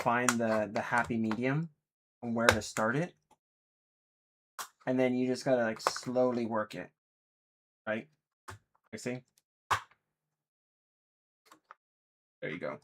find the happy medium and where to start it. And then you just gotta like slowly work it. Right? You see? There you go.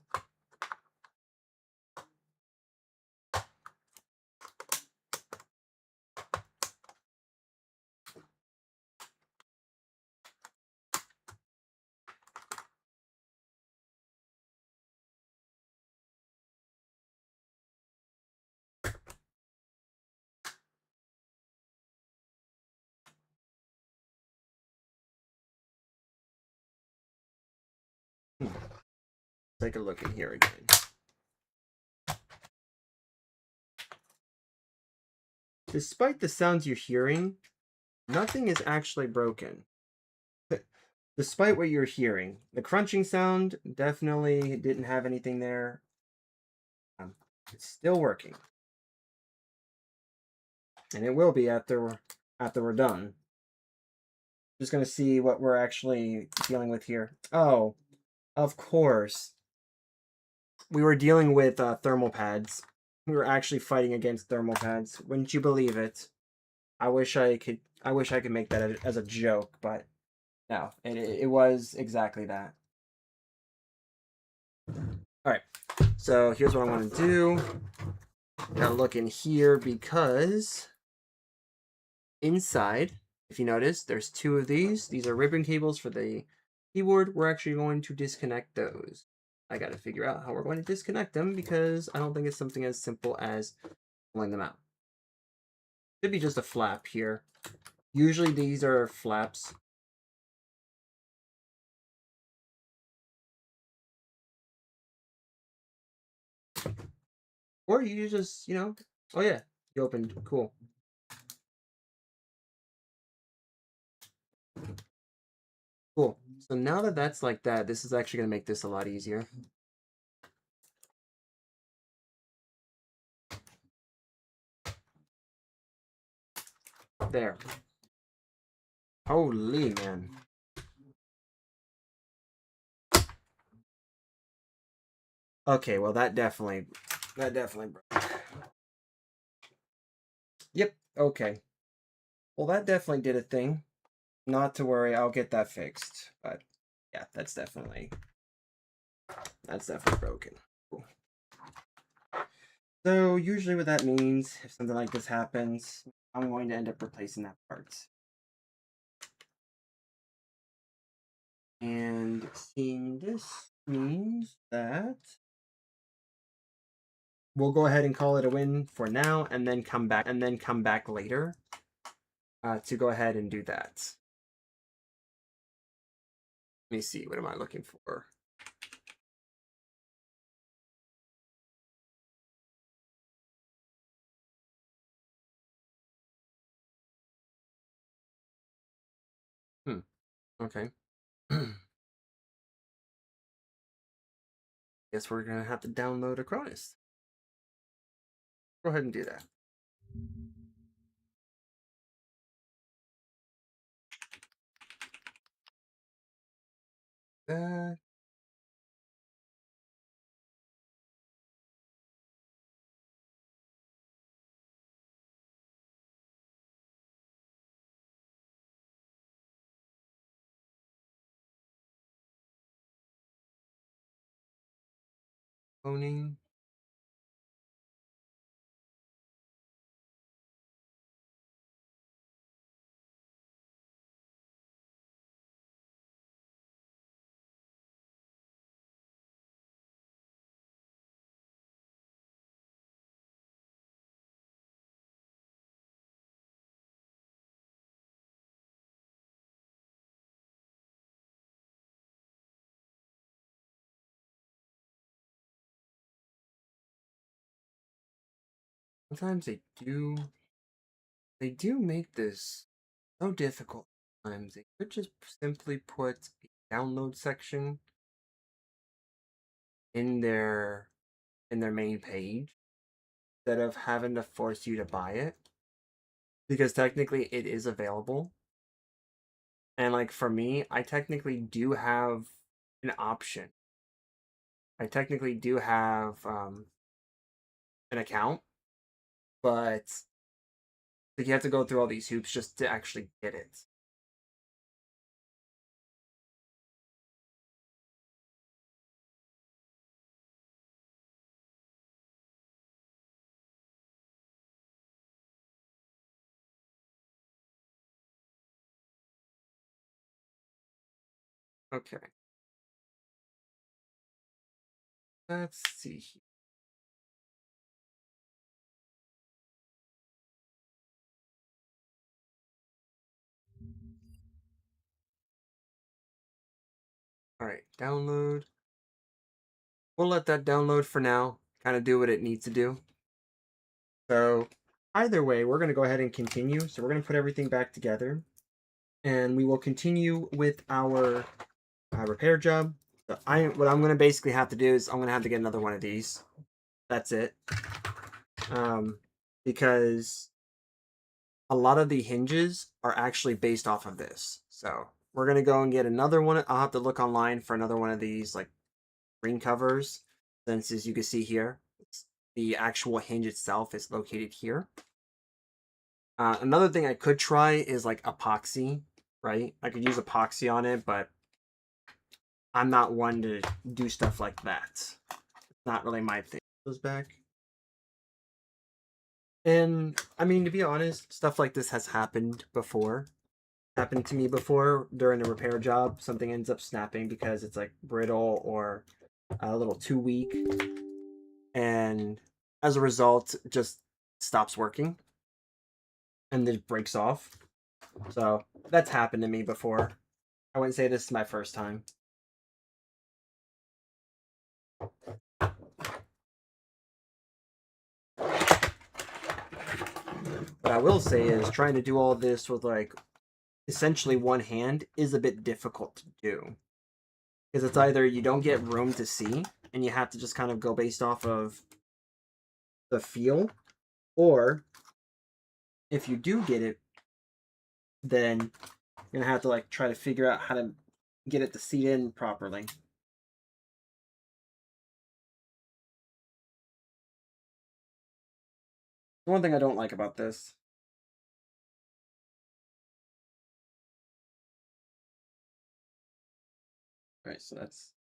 Take a look in here again. Despite the sounds you're hearing, nothing is actually broken. Despite what you're hearing, the crunching sound definitely didn't have anything there. It's still working, and it will be after we're done. Just gonna see what we're actually dealing with here. Oh, of course, we were dealing with thermal pads. We were actually fighting against thermal pads. Wouldn't you believe it? I wish I could make that as a joke, but no, it was exactly that. All right, so here's what I want to do. Gotta look in here because inside, if you notice, there's two of these. These are ribbon cables for the keyboard. We're actually going to disconnect those. I gotta figure out how we're going to disconnect them because I don't think it's something as simple as pulling them out. Could be just a flap here. Usually these are flaps. Or you just, oh yeah, you opened, cool. Cool. So now that that's like that, this is actually going to make this a lot easier. There. Holy man. Okay, well that definitely broke. Yep, okay. Well, that definitely did a thing. Not to worry, I'll get that fixed. But yeah, that's definitely broken. Cool. So usually what that means, if something like this happens, I'm going to end up replacing that part. And seeing this means that we'll go ahead and call it a win for now, and then come back later to go ahead and do that. Let me see. What am I looking for? Okay. Guess we're gonna have to download Acronis. Go ahead and do that. Cloning. Sometimes they do make this so difficult. Sometimes they could just simply put a download section in their main page instead of having to force you to buy it, because technically it is available. And like for me, I technically do have an option. I technically do have an account, but like, you have to go through all these hoops just to actually get it. Okay. Let's see here. All right, download. We'll let that download for now, kind of do what it needs to do. So either way, we're going to go ahead and continue. So we're going to put everything back together, and we will continue with our repair job. So what I'm going to basically have to do is I'm going to have to get another one of these. That's it. Because a lot of the hinges are actually based off of this. So we're going to go and get another one. I'll have to look online for another one of these like ring covers, since as you can see here, the actual hinge itself is located here. Another thing I could try is like epoxy, right? I could use epoxy on it, but I'm not one to do stuff like that. It's not really my thing. Goes back. And I mean, to be honest, stuff like this has happened before. Happened to me before during a repair job. Something ends up snapping because it's like brittle or a little too weak. And as a result, it just stops working and then breaks off. So that's happened to me before. I wouldn't say this is my first time. What I will say is trying to do all this with like essentially one hand is a bit difficult to do. Because it's either you don't get room to see and you have to just kind of go based off of the feel, or if you do get it, then you're gonna have to like try to figure out how to get it to seat in properly. The one thing I don't like about this. All right, so that's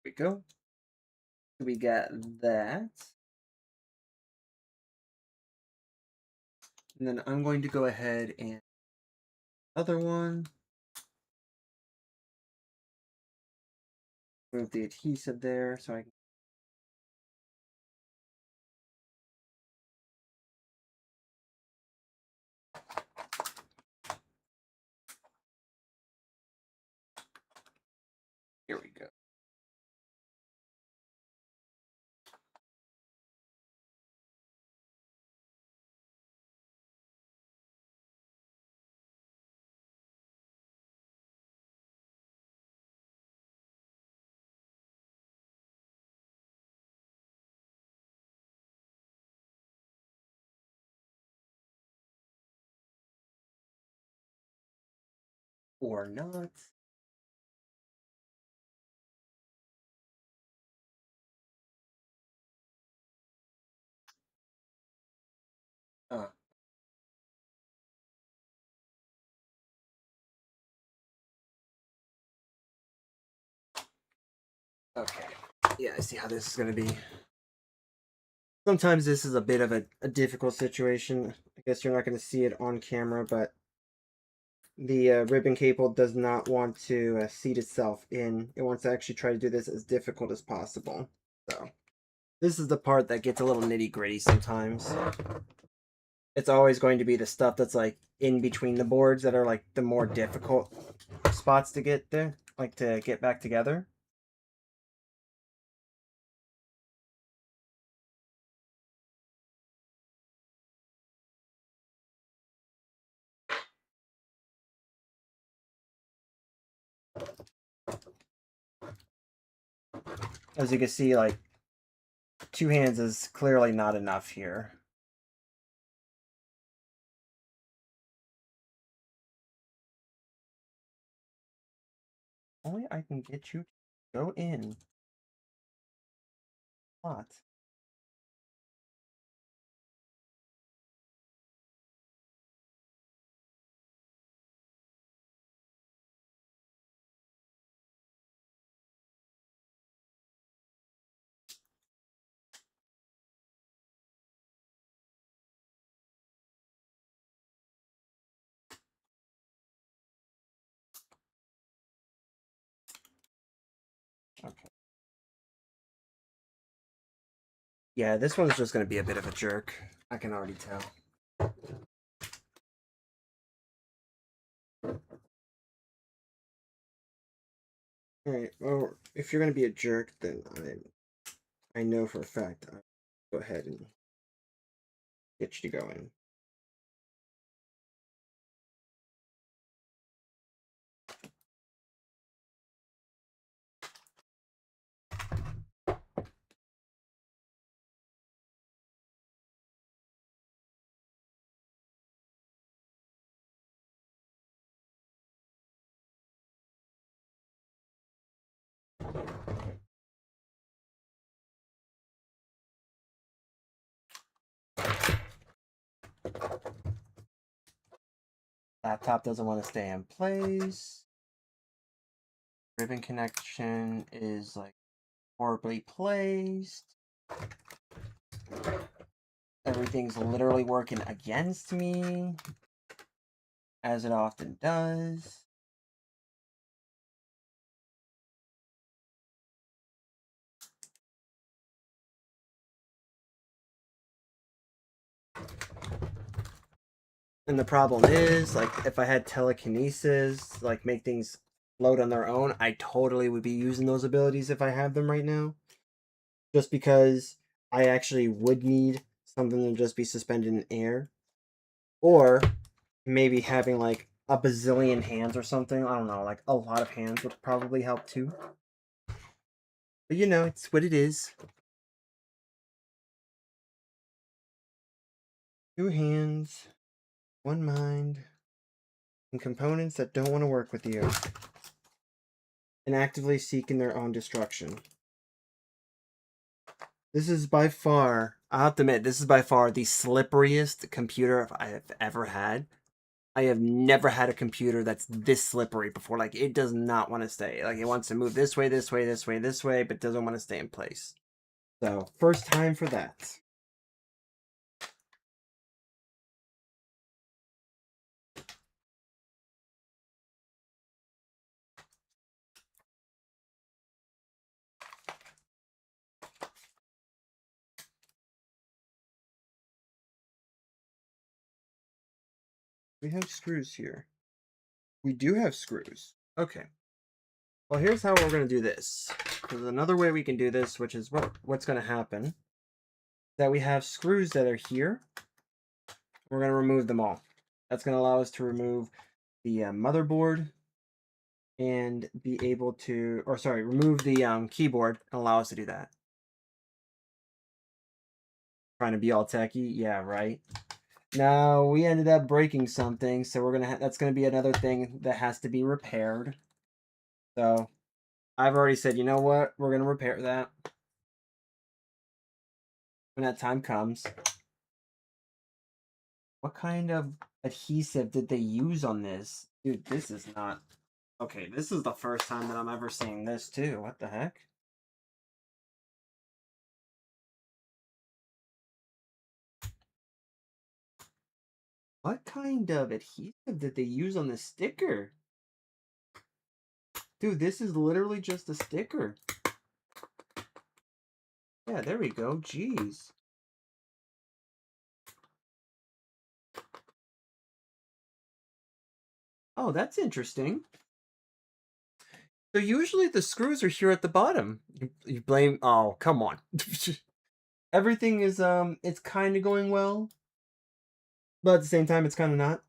we go. We got that. And then I'm going to go ahead and other one. Move the adhesive there so I can. Here we go. Or not. Uh, okay. Yeah, I see how this is going to be. Sometimes this is a bit of a difficult situation. I guess you're not going to see it on camera, but the ribbon cable does not want to seat itself in. It wants to actually try to do this as difficult as possible. So this is the part that gets a little nitty gritty sometimes. It's always going to be the stuff that's like in between the boards that are like the more difficult spots to get there, like to get back together. As you can see, like two hands is clearly not enough here. Only I can get you Go in. What? Okay. Yeah, this one's just going to be a bit of a jerk. I can already tell. Alright, well, if you're going to be a jerk, then I know for a fact I'll go ahead and get you to go in. Laptop doesn't want to stay in place. Ribbon connection is like horribly placed. Everything's literally working against me, as it often does. And the problem is, like, if I had telekinesis, like, make things float on their own, I totally would be using those abilities if I had them right now. Just because I actually would need something to just be suspended in air. Or maybe having, like, a bazillion hands or something. I don't know, like, a lot of hands would probably help too. But, you know, it's what it is. 2 hands, 1 mind, and components that don't want to work with you. And actively seeking their own destruction. This is by far, I have to admit, this is by far the slipperiest computer I have ever had. I have never had a computer that's this slippery before. Like, it does not want to stay. Like, it wants to move this way, this way, this way, this way, but doesn't want to stay in place. So, first time for that. We have screws here. We do have screws. Okay. Well, here's how we're going to do this. There's another way we can do this, which is what's going to happen. That we have screws that are here. We're going to remove them all. That's going to allow us to remove the motherboard and be able to, or sorry, remove the keyboard and allow us to do that. Trying to be all techie? Yeah, right. Now, we ended up breaking something, so we're going to, that's going to be another thing that has to be repaired. So, I've already said, you know what? We're going to repair that when that time comes. What kind of adhesive did they use on this? Dude, this is not... Okay, this is the first time that I'm ever seeing this, too. What the heck? What kind of adhesive did they use on the sticker? Dude, this is literally just a sticker. Yeah, there we go. Jeez. Oh, that's interesting. So usually the screws are here at the bottom. You blame... Oh, come on. Everything is, it's kind of going well. But at the same time, it's kind of not.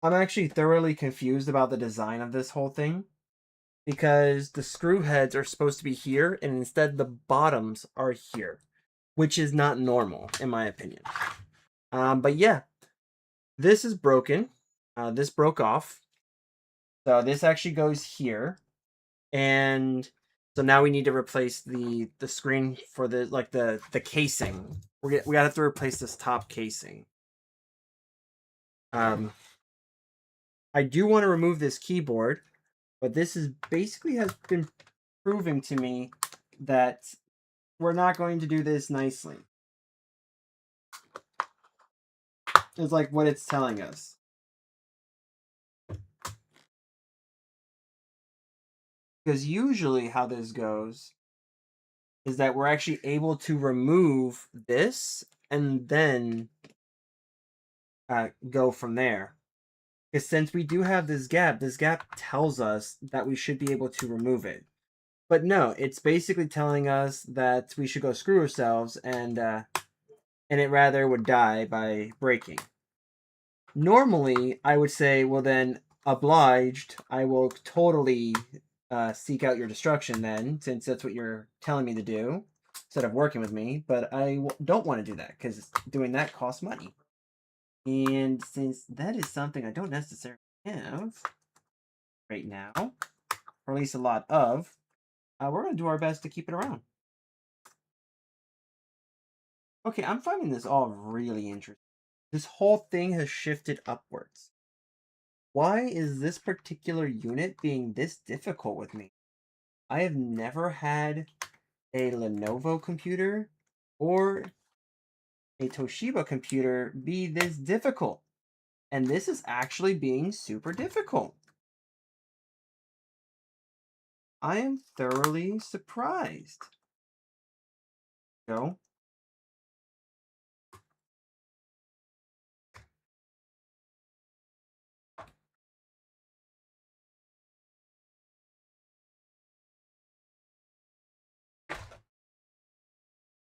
I'm actually thoroughly confused about the design of this whole thing. Because the screw heads are supposed to be here, and instead the bottoms are here. Which is not normal, in my opinion. But yeah. This is broken. This broke off. So this actually goes here. And so now we need to replace the screen for the casing. We gotta have to replace this top casing. I do want to remove this keyboard, but this is basically has been proving to me that we're not going to do this nicely. It's like what it's telling us. Because usually how this goes is that we're actually able to remove this and then go from there. Because since we do have this gap tells us that we should be able to remove it. But no, it's basically telling us that we should go screw ourselves and it rather would die by breaking. Normally, I would say, well then, obliged, I will totally seek out your destruction then, since that's what you're telling me to do, instead of working with me, but I don't want to do that, because doing that costs money. And since that is something I don't necessarily have right now, or at least a lot of, we're going to do our best to keep it around. Okay, I'm finding this all really interesting. This whole thing has shifted upwards. Why is this particular unit being this difficult with me? I have never had a Lenovo computer or a Toshiba computer be this difficult. And this is actually being super difficult. I am thoroughly surprised. Go.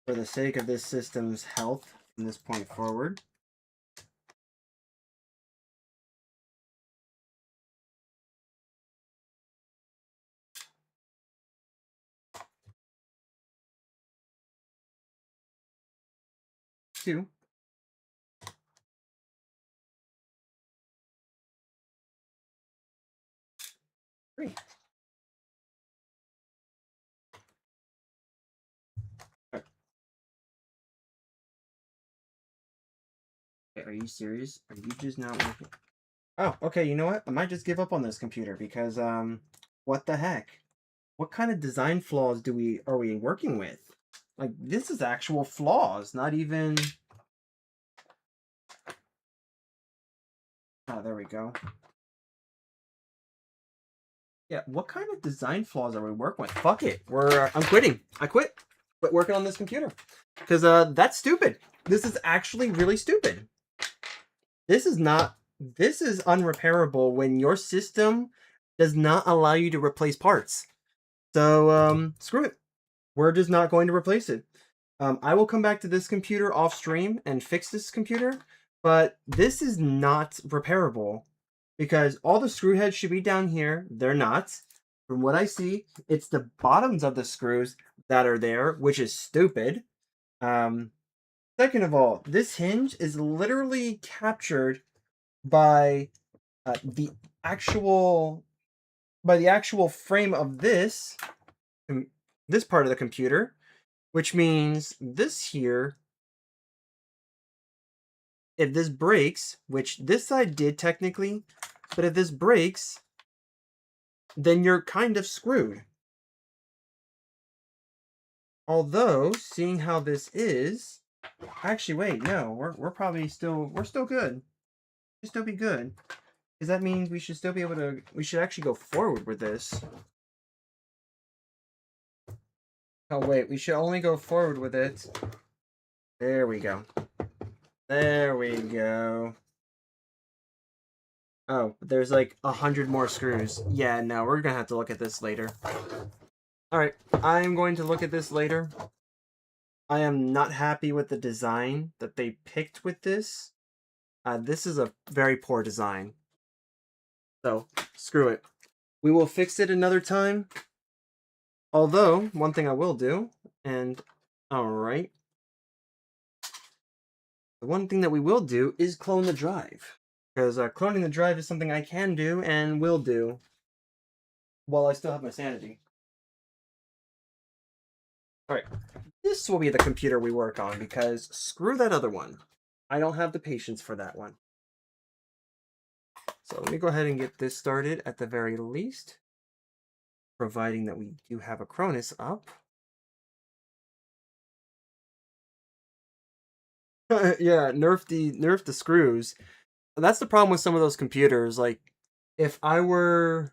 For the sake of this system's health from this point forward. Two. Three. Okay, are you serious? Are you just not working? Oh, okay, you know what? I might just give up on this computer because what the heck? What kind of design flaws are we working with? Like this is actual flaws, not even. Oh, there we go. Yeah, what kind of design flaws are we working with? Fuck it. I'm quitting. I quit. Quit working on this computer. Because that's stupid. This is actually really stupid. This is unrepairable when your system does not allow you to replace parts. So screw it. We're just not going to replace it. I will come back to this computer off stream and fix this computer, but this is not repairable because all the screw heads should be down here. They're not. From what I see, it's the bottoms of the screws that are there, which is stupid. Second of all, this hinge is literally captured by the actual frame of this part of the computer, which means this here, if this breaks, which this side did technically, but if this breaks, then you're kind of screwed. Although, seeing how this is, actually, wait, no, we're probably still good. We'll still be good. Because that means we should still be able to, we should actually go forward with this. Oh, wait, we should only go forward with it. There we go. There we go. Oh, there's like 100 more screws. Yeah, no, we're gonna have to look at this later. Alright, I'm going to look at this later. I am not happy with the design that they picked with this. This is a very poor design. So, screw it. We will fix it another time. Although, one thing I will do, and alright. The one thing that we will do is clone the drive. Because cloning the drive is something I can do and will do. while I still have my sanity. All right, this will be the computer we work on because screw that other one. I don't have the patience for that one. So let me go ahead and get this started at the very least, providing that we do have Acronis up. Yeah, nerf the screws. That's the problem with some of those computers. Like, if I were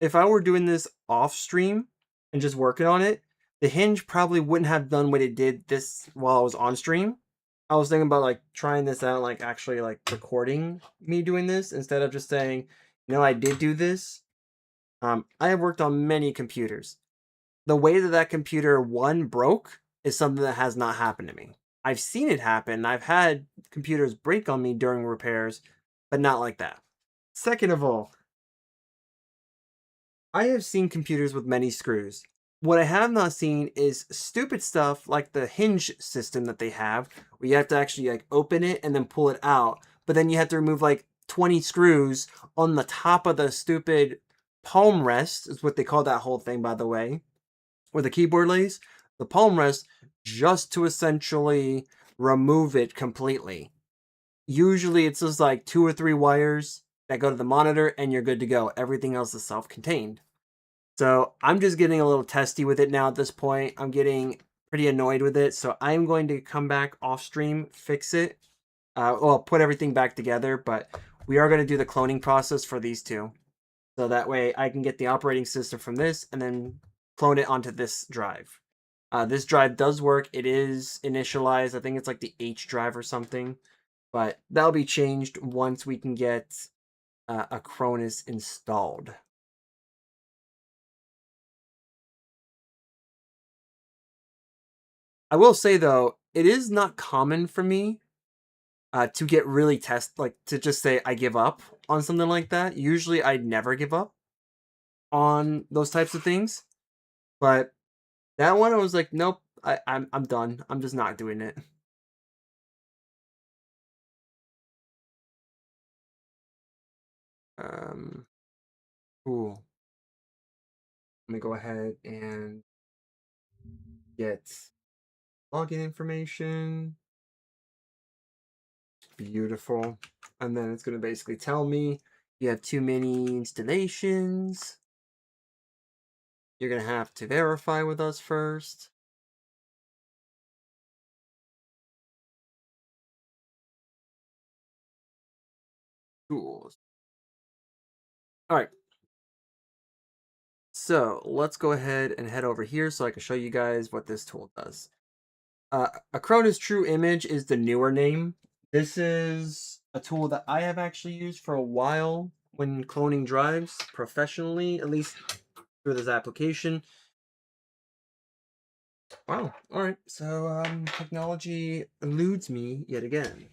doing this off stream and just working on it, the hinge probably wouldn't have done what it did this while I was on stream. I was thinking about like trying this out, like actually like recording me doing this instead of just saying, I did do this. I have worked on many computers. The way that computer one broke is something that has not happened to me. I've seen it happen. I've had computers break on me during repairs, but not like that. Second of all, I have seen computers with many screws. What I have not seen is stupid stuff like the hinge system that they have, where you have to actually like open it and then pull it out, but then you have to remove like 20 screws on the top of the stupid palm rest, is what they call that whole thing, by the way, where the keyboard lays, the palm rest, just to essentially remove it completely. Usually it's just like 2 or 3 wires that go to the monitor and you're good to go. Everything else is self-contained. So I'm just getting a little testy with it now at this point. I'm getting pretty annoyed with it. So I'm going to come back off stream, fix it. Well, put everything back together, but we are going to do the cloning process for these two. So that way I can get the operating system from this and then clone it onto this drive. This drive does work. It is initialized. I think it's like the H drive or something. But that'll be changed once we can get Acronis installed. I will say though, it is not common for me to get really to just say I give up on something like that. Usually I never give up on those types of things. But that one I was like, nope, I'm done. I'm just not doing it. Um ooh. Let me go ahead and get login information. Beautiful. And then it's going to basically tell me you have too many installations. You're going to have to verify with us first. Tools. All right. So let's go ahead and head over here so I can show you guys what this tool does. Acronis True Image is the newer name. This is a tool that I have actually used for a while when cloning drives professionally, at least through this application. Wow. All right. So technology eludes me yet again.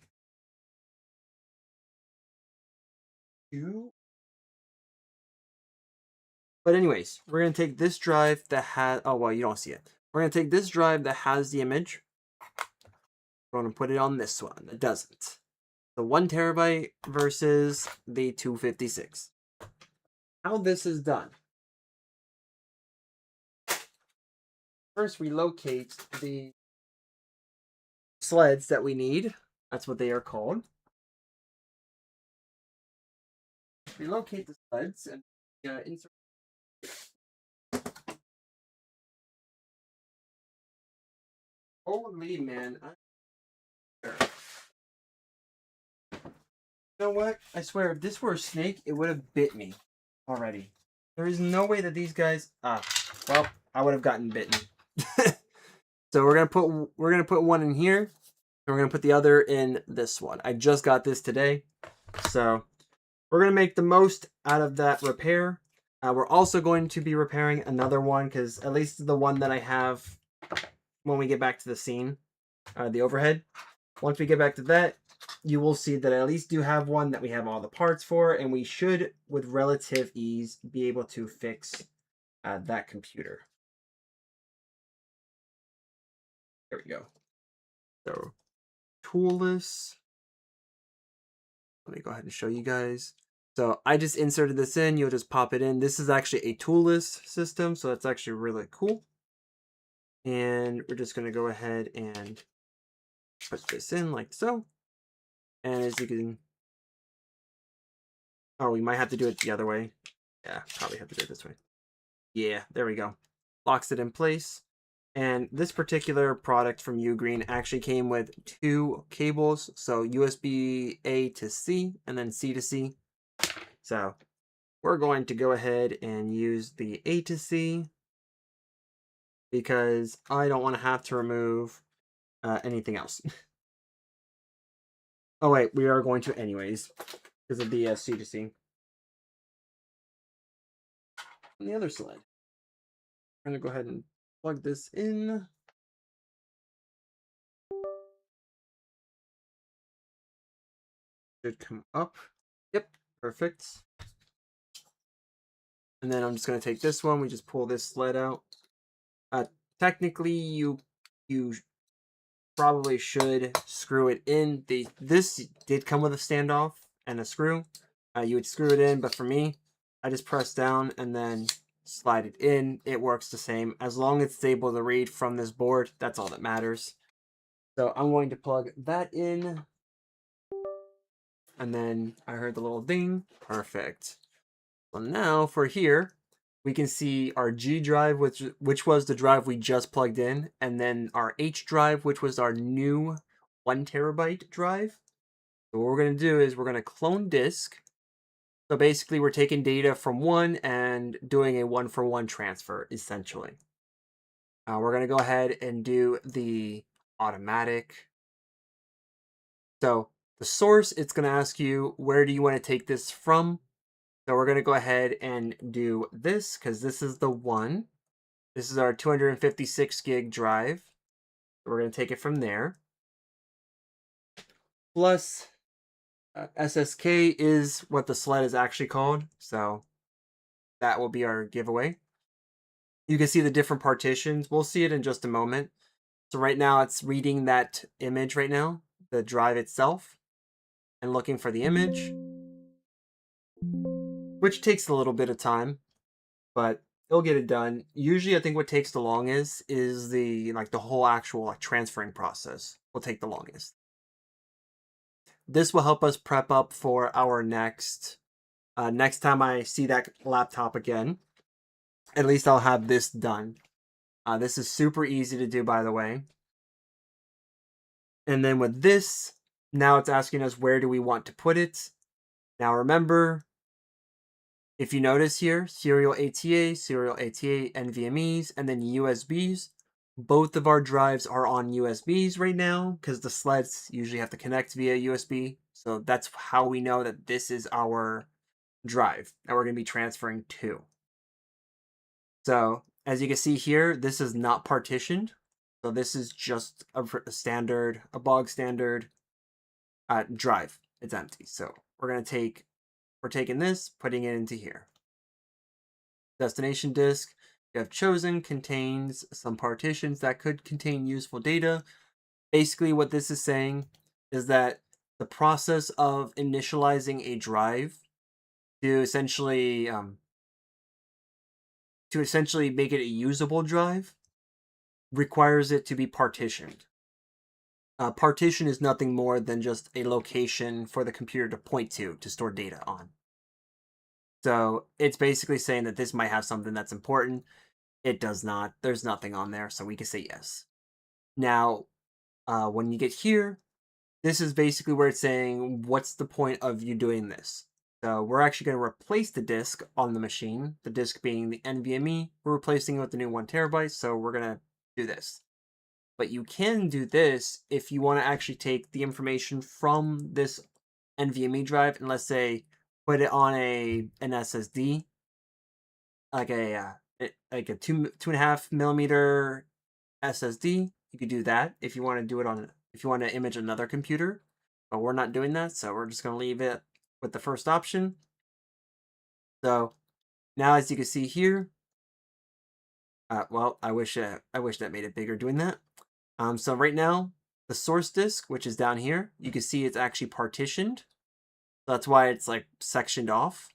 But anyways, we're gonna take this drive that has. Oh well, you don't see it. We're gonna take this drive that has the image. We're gonna put it on this one that doesn't. The 1 TB versus the 256. How this is done. First, we locate the sleds that we need. That's what they are called. We locate the sleds and insert. Holy man! You know what? I swear, if this were a snake, it would have bit me already. There is no way that these guys. Well, I would have gotten bitten. So we're gonna put one in here, and we're gonna put the other in this one. I just got this today, so we're gonna make the most out of that repair. We're also going to be repairing another one because at least the one that I have when we get back to the scene, the overhead. Once we get back to that, you will see that I at least do have one that we have all the parts for, and we should, with relative ease, be able to fix that computer. There we go. So, toolless. Let me go ahead and show you guys. So I just inserted this in. You'll just pop it in. This is actually a toolless system, so that's actually really cool. And we're just going to go ahead and put this in like so. And as you can... Oh, we might have to do it the other way. Yeah, probably have to do it this way. Yeah, there we go. Locks it in place. And this particular product from Ugreen actually came with 2 cables. So USB A to C and then C to C. So we're going to go ahead and use the A to C because I don't want to have to remove anything else. Oh wait, we are going to anyways because of the C to C. On the other side, I'm going to go ahead and plug this in. Should come up. Yep, perfect. And then I'm just going to take this one. We just pull this sled out. Technically, you probably should screw it in. This did come with a standoff and a screw. You would screw it in, but for me, I just press down and then slide it in. It works the same. As long as it's able to read from this board, that's all that matters. So I'm going to plug that in. And then I heard the little ding. Perfect. So now for here, we can see our G drive, which was the drive we just plugged in, and then our H drive, which was our new 1 terabyte drive. So what we're going to do is we're going to clone disk. So basically we're taking data from one and doing a 1-for-1 transfer, essentially. We're going to go ahead and do the automatic. So the source, it's going to ask you, where do you want to take this from? So we're going to go ahead and do this because this is the one. This is our 256 gig drive. We're going to take it from there. Plus, SSK is what the sled is actually called. So that will be our giveaway. You can see the different partitions. We'll see it in just a moment. So right now it's reading that image right now, the drive itself, and looking for the image, which takes a little bit of time, but it'll get it done. Usually I think what takes the longest is the whole actual transferring process will take the longest. This will help us prep up for our next time I see that laptop again. At least I'll have this done. This is super easy to do, by the way. And then with this, now it's asking us where do we want to put it. Now remember, if you notice here, serial ATA, NVMEs, and then USBs. Both of our drives are on USBs right now because the sleds usually have to connect via USB. So that's how we know that this is our drive that we're going to be transferring to. So as you can see here, this is not partitioned. So this is just a bog standard drive. It's empty. So we're taking this, putting it into here. Destination disk you have chosen contains some partitions that could contain useful data. Basically what this is saying is that the process of initializing a drive to essentially make it a usable drive requires it to be partitioned. Partition is nothing more than just a location for the computer to point to store data on. So it's basically saying that this might have something that's important. It does not. There's nothing on there, so we can say yes. Now, when you get here, this is basically where it's saying, what's the point of you doing this? So we're actually going to replace the disk on the machine, the disk being the NVMe. We're replacing it with the new 1 terabyte, so we're going to do this. But you can do this if you want to actually take the information from this NVMe drive and, let's say, put it on an SSD, like a 2.5 millimeter SSD. You could do that if you want to do it on, if you want to image another computer, but we're not doing that, so we're just going to leave it with the first option. So now, as you can see here, well, I wish that made it bigger doing that. So right now, the source disk, which is down here, you can see it's actually partitioned. That's why it's like sectioned off.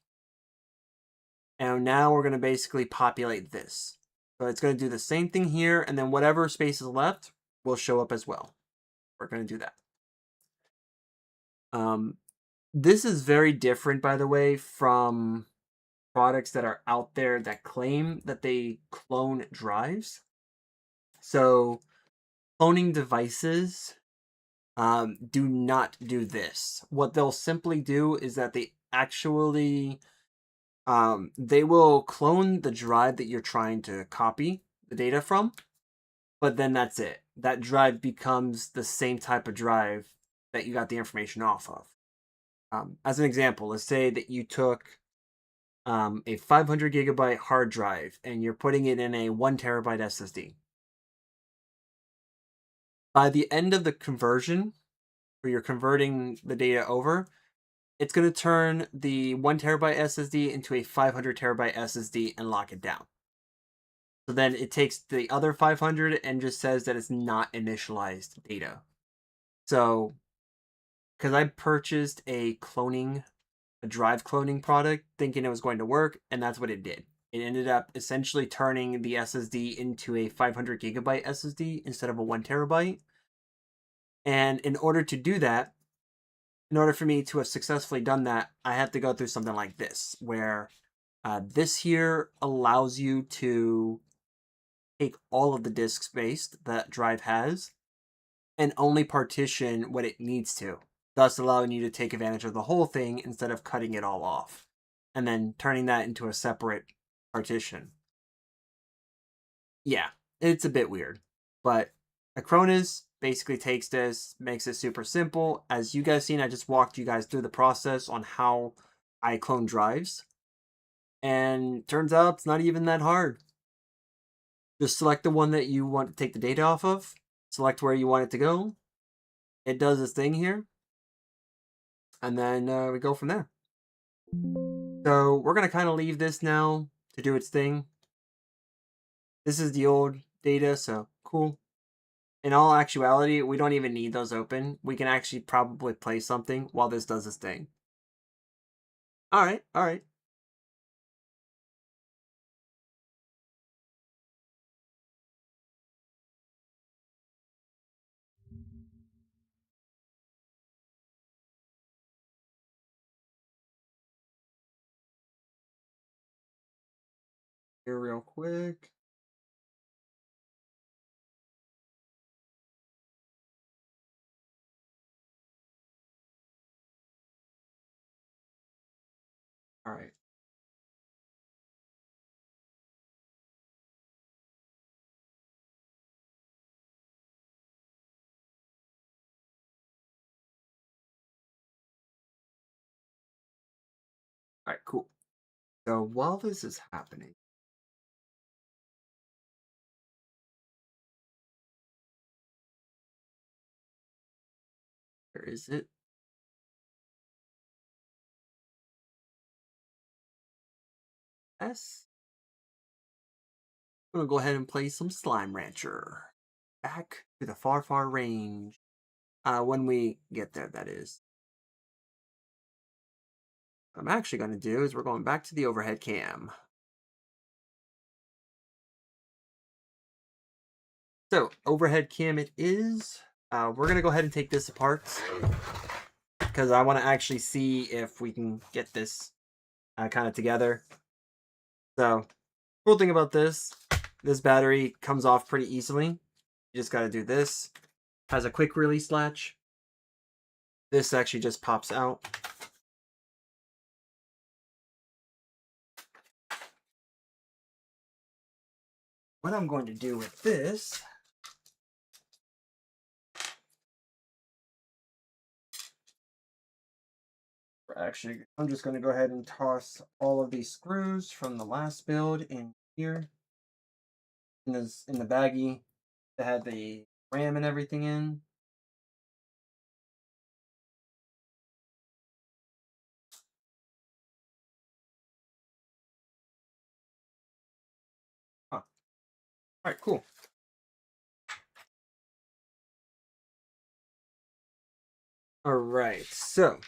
And now we're going to basically populate this. So it's going to do the same thing here, and then whatever space is left will show up as well. We're going to do that. This is very different, by the way, from products that are out there that claim that they clone drives. So cloning devices do not do this. What they'll simply do is that they actually they will clone the drive that you're trying to copy the data from, but then that's it. That drive becomes the same type of drive that you got the information off of. As an example, let's say that you took a 500 gigabyte hard drive and you're putting it in a 1 terabyte SSD. By the end of the conversion, where you're converting the data over, it's going to turn the 1 terabyte SSD into a 500 terabyte SSD and lock it down. So then it takes the other 500 and just says that it's not initialized data. So, because I purchased a drive cloning product thinking it was going to work, and that's what it did. It ended up essentially turning the SSD into a 500 gigabyte SSD instead of a 1 terabyte. And in order to do that, in order for me to have successfully done that, I had to go through something like this, where this here allows you to take all of the disk space that drive has and only partition what it needs to, thus allowing you to take advantage of the whole thing instead of cutting it all off and then turning that into a separate partition. Yeah, it's a bit weird, but Acronis basically takes this, makes it super simple. As you guys seen, I just walked you guys through the process on how I clone drives, and turns out it's not even that hard. Just select the one that you want to take the data off of, select where you want it to go. It does this thing here, and then we go from there. So we're going to kind of leave this now to do its thing. This is the old data, so cool. In all actuality, we don't even need those open. We can actually probably play something while this does its thing. All right, all right. Here real quick. All right. All right, cool. So while this is happening, where is it? S. I'm gonna go ahead and play some Slime Rancher. Back to the far, far range. When we get there, that is. What I'm actually gonna do is we're going back to the overhead cam. So overhead cam it is. We're gonna go ahead and take this apart because I want to actually see if we can get this kind of together. So, cool thing about this battery comes off pretty easily. You just got to do this. Has a quick release latch. This actually just pops out. What I'm going to do with this actually, I'm just going to go ahead and toss all of these screws from the last build in here. In the baggie that had the RAM and everything in. Huh. All right, cool. All right, so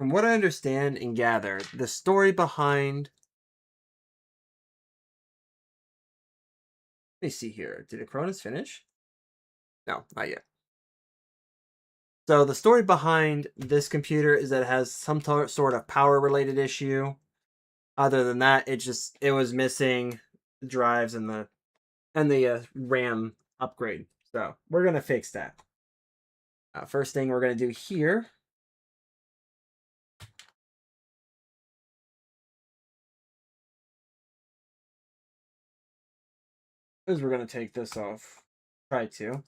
from what I understand and gather, the story behind. Let me see here. Did Acronis finish? No, not yet. So the story behind this computer is that it has some sort of power related issue. Other than that, it was missing drives and the RAM upgrade. So we're gonna fix that. First thing we're gonna do here is we're gonna take this off. Try to.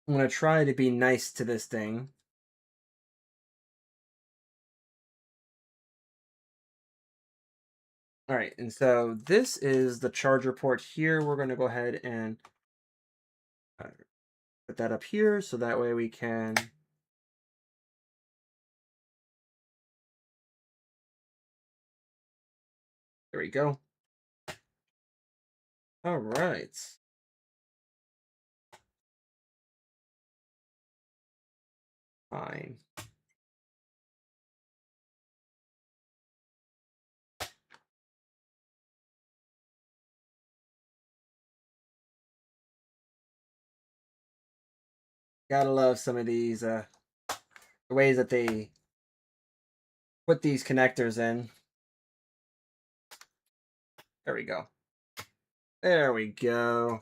I'm gonna try to be nice to this thing. All right, and so this is the charger port here. We're gonna go ahead and put that up here so that way we can. There we go. All right. Fine. Gotta love some of these the ways that they put these connectors in. There we go. There we go.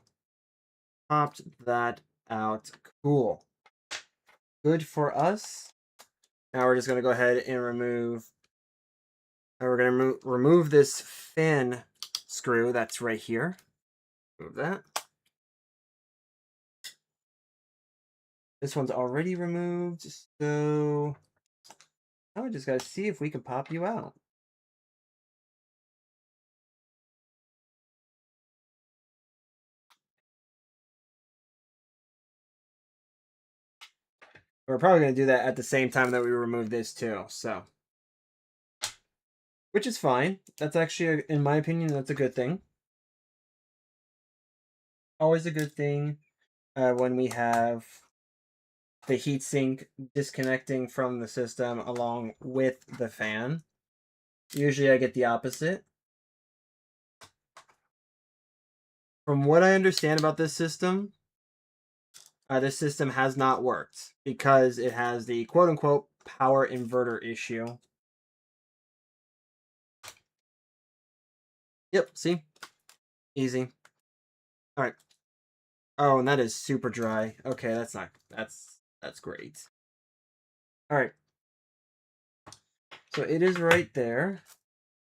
Popped that out. Cool. Good for us. Now we're just going to go ahead and remove. We're going to remove this fan screw that's right here. Move that. This one's already removed, so now we just got to see if we can pop you out. We're probably going to do that at the same time that we remove this too, so. Which is fine. That's actually, in my opinion, that's a good thing. Always a good thing when we have the heatsink disconnecting from the system along with the fan. Usually I get the opposite. From what I understand about this system has not worked because it has the quote-unquote power inverter issue. Yep, see? Easy. All right. Oh, and that is super dry. Okay, that's great. All right. So it is right there.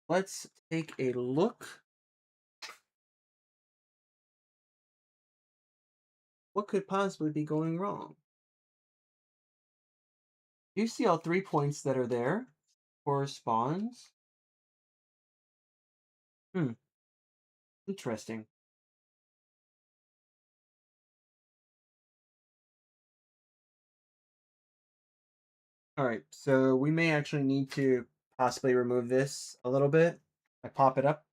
Let's take a look. What could possibly be going wrong? You see all 3 points that are there corresponds. Interesting. All right, so we may actually need to possibly remove this a little bit. I pop it up.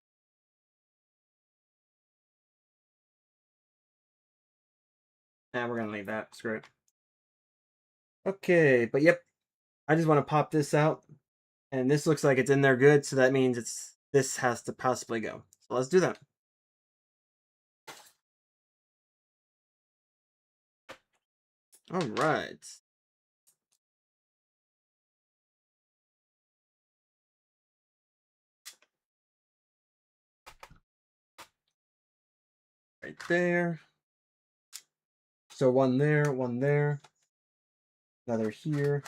And we're gonna leave that. Screw it. Okay, but yep, I just want to pop this out, and this looks like it's in there good, so that means this has to possibly go. So let's do that. All right. Right there. So one there, another here,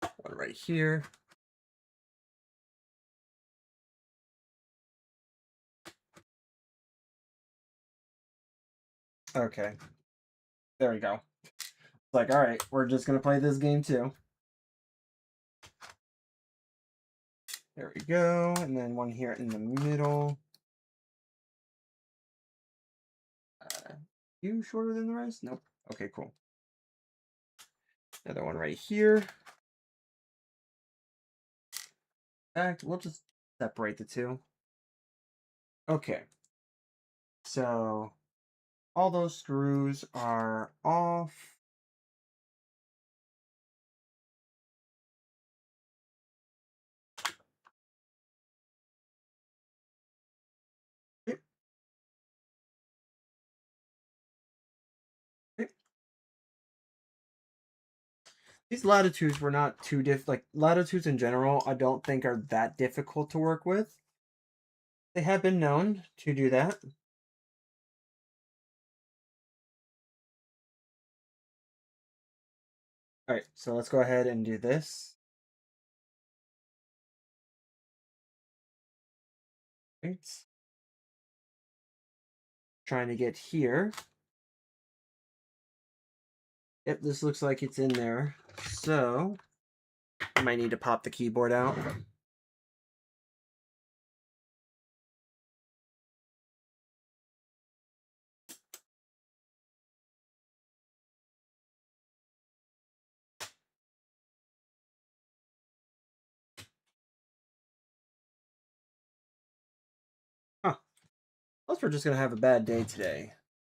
one right here. Okay. There we go. It's like, all right, we're just gonna play this game too. There we go, and then one here in the middle. You shorter than the rest? Nope. Okay, cool. Another one right here. In fact, we'll just separate the two. Okay. So All those screws are off. Okay. Okay. These latitudes were not too like latitudes in general, I don't think are that difficult to work with. They have been known to do that. All right, so let's go ahead and do this. Right. Trying to get here. Yep, this looks like it's in there. So, I might need to pop the keyboard out. Huh. Unless we're just gonna have a bad day today.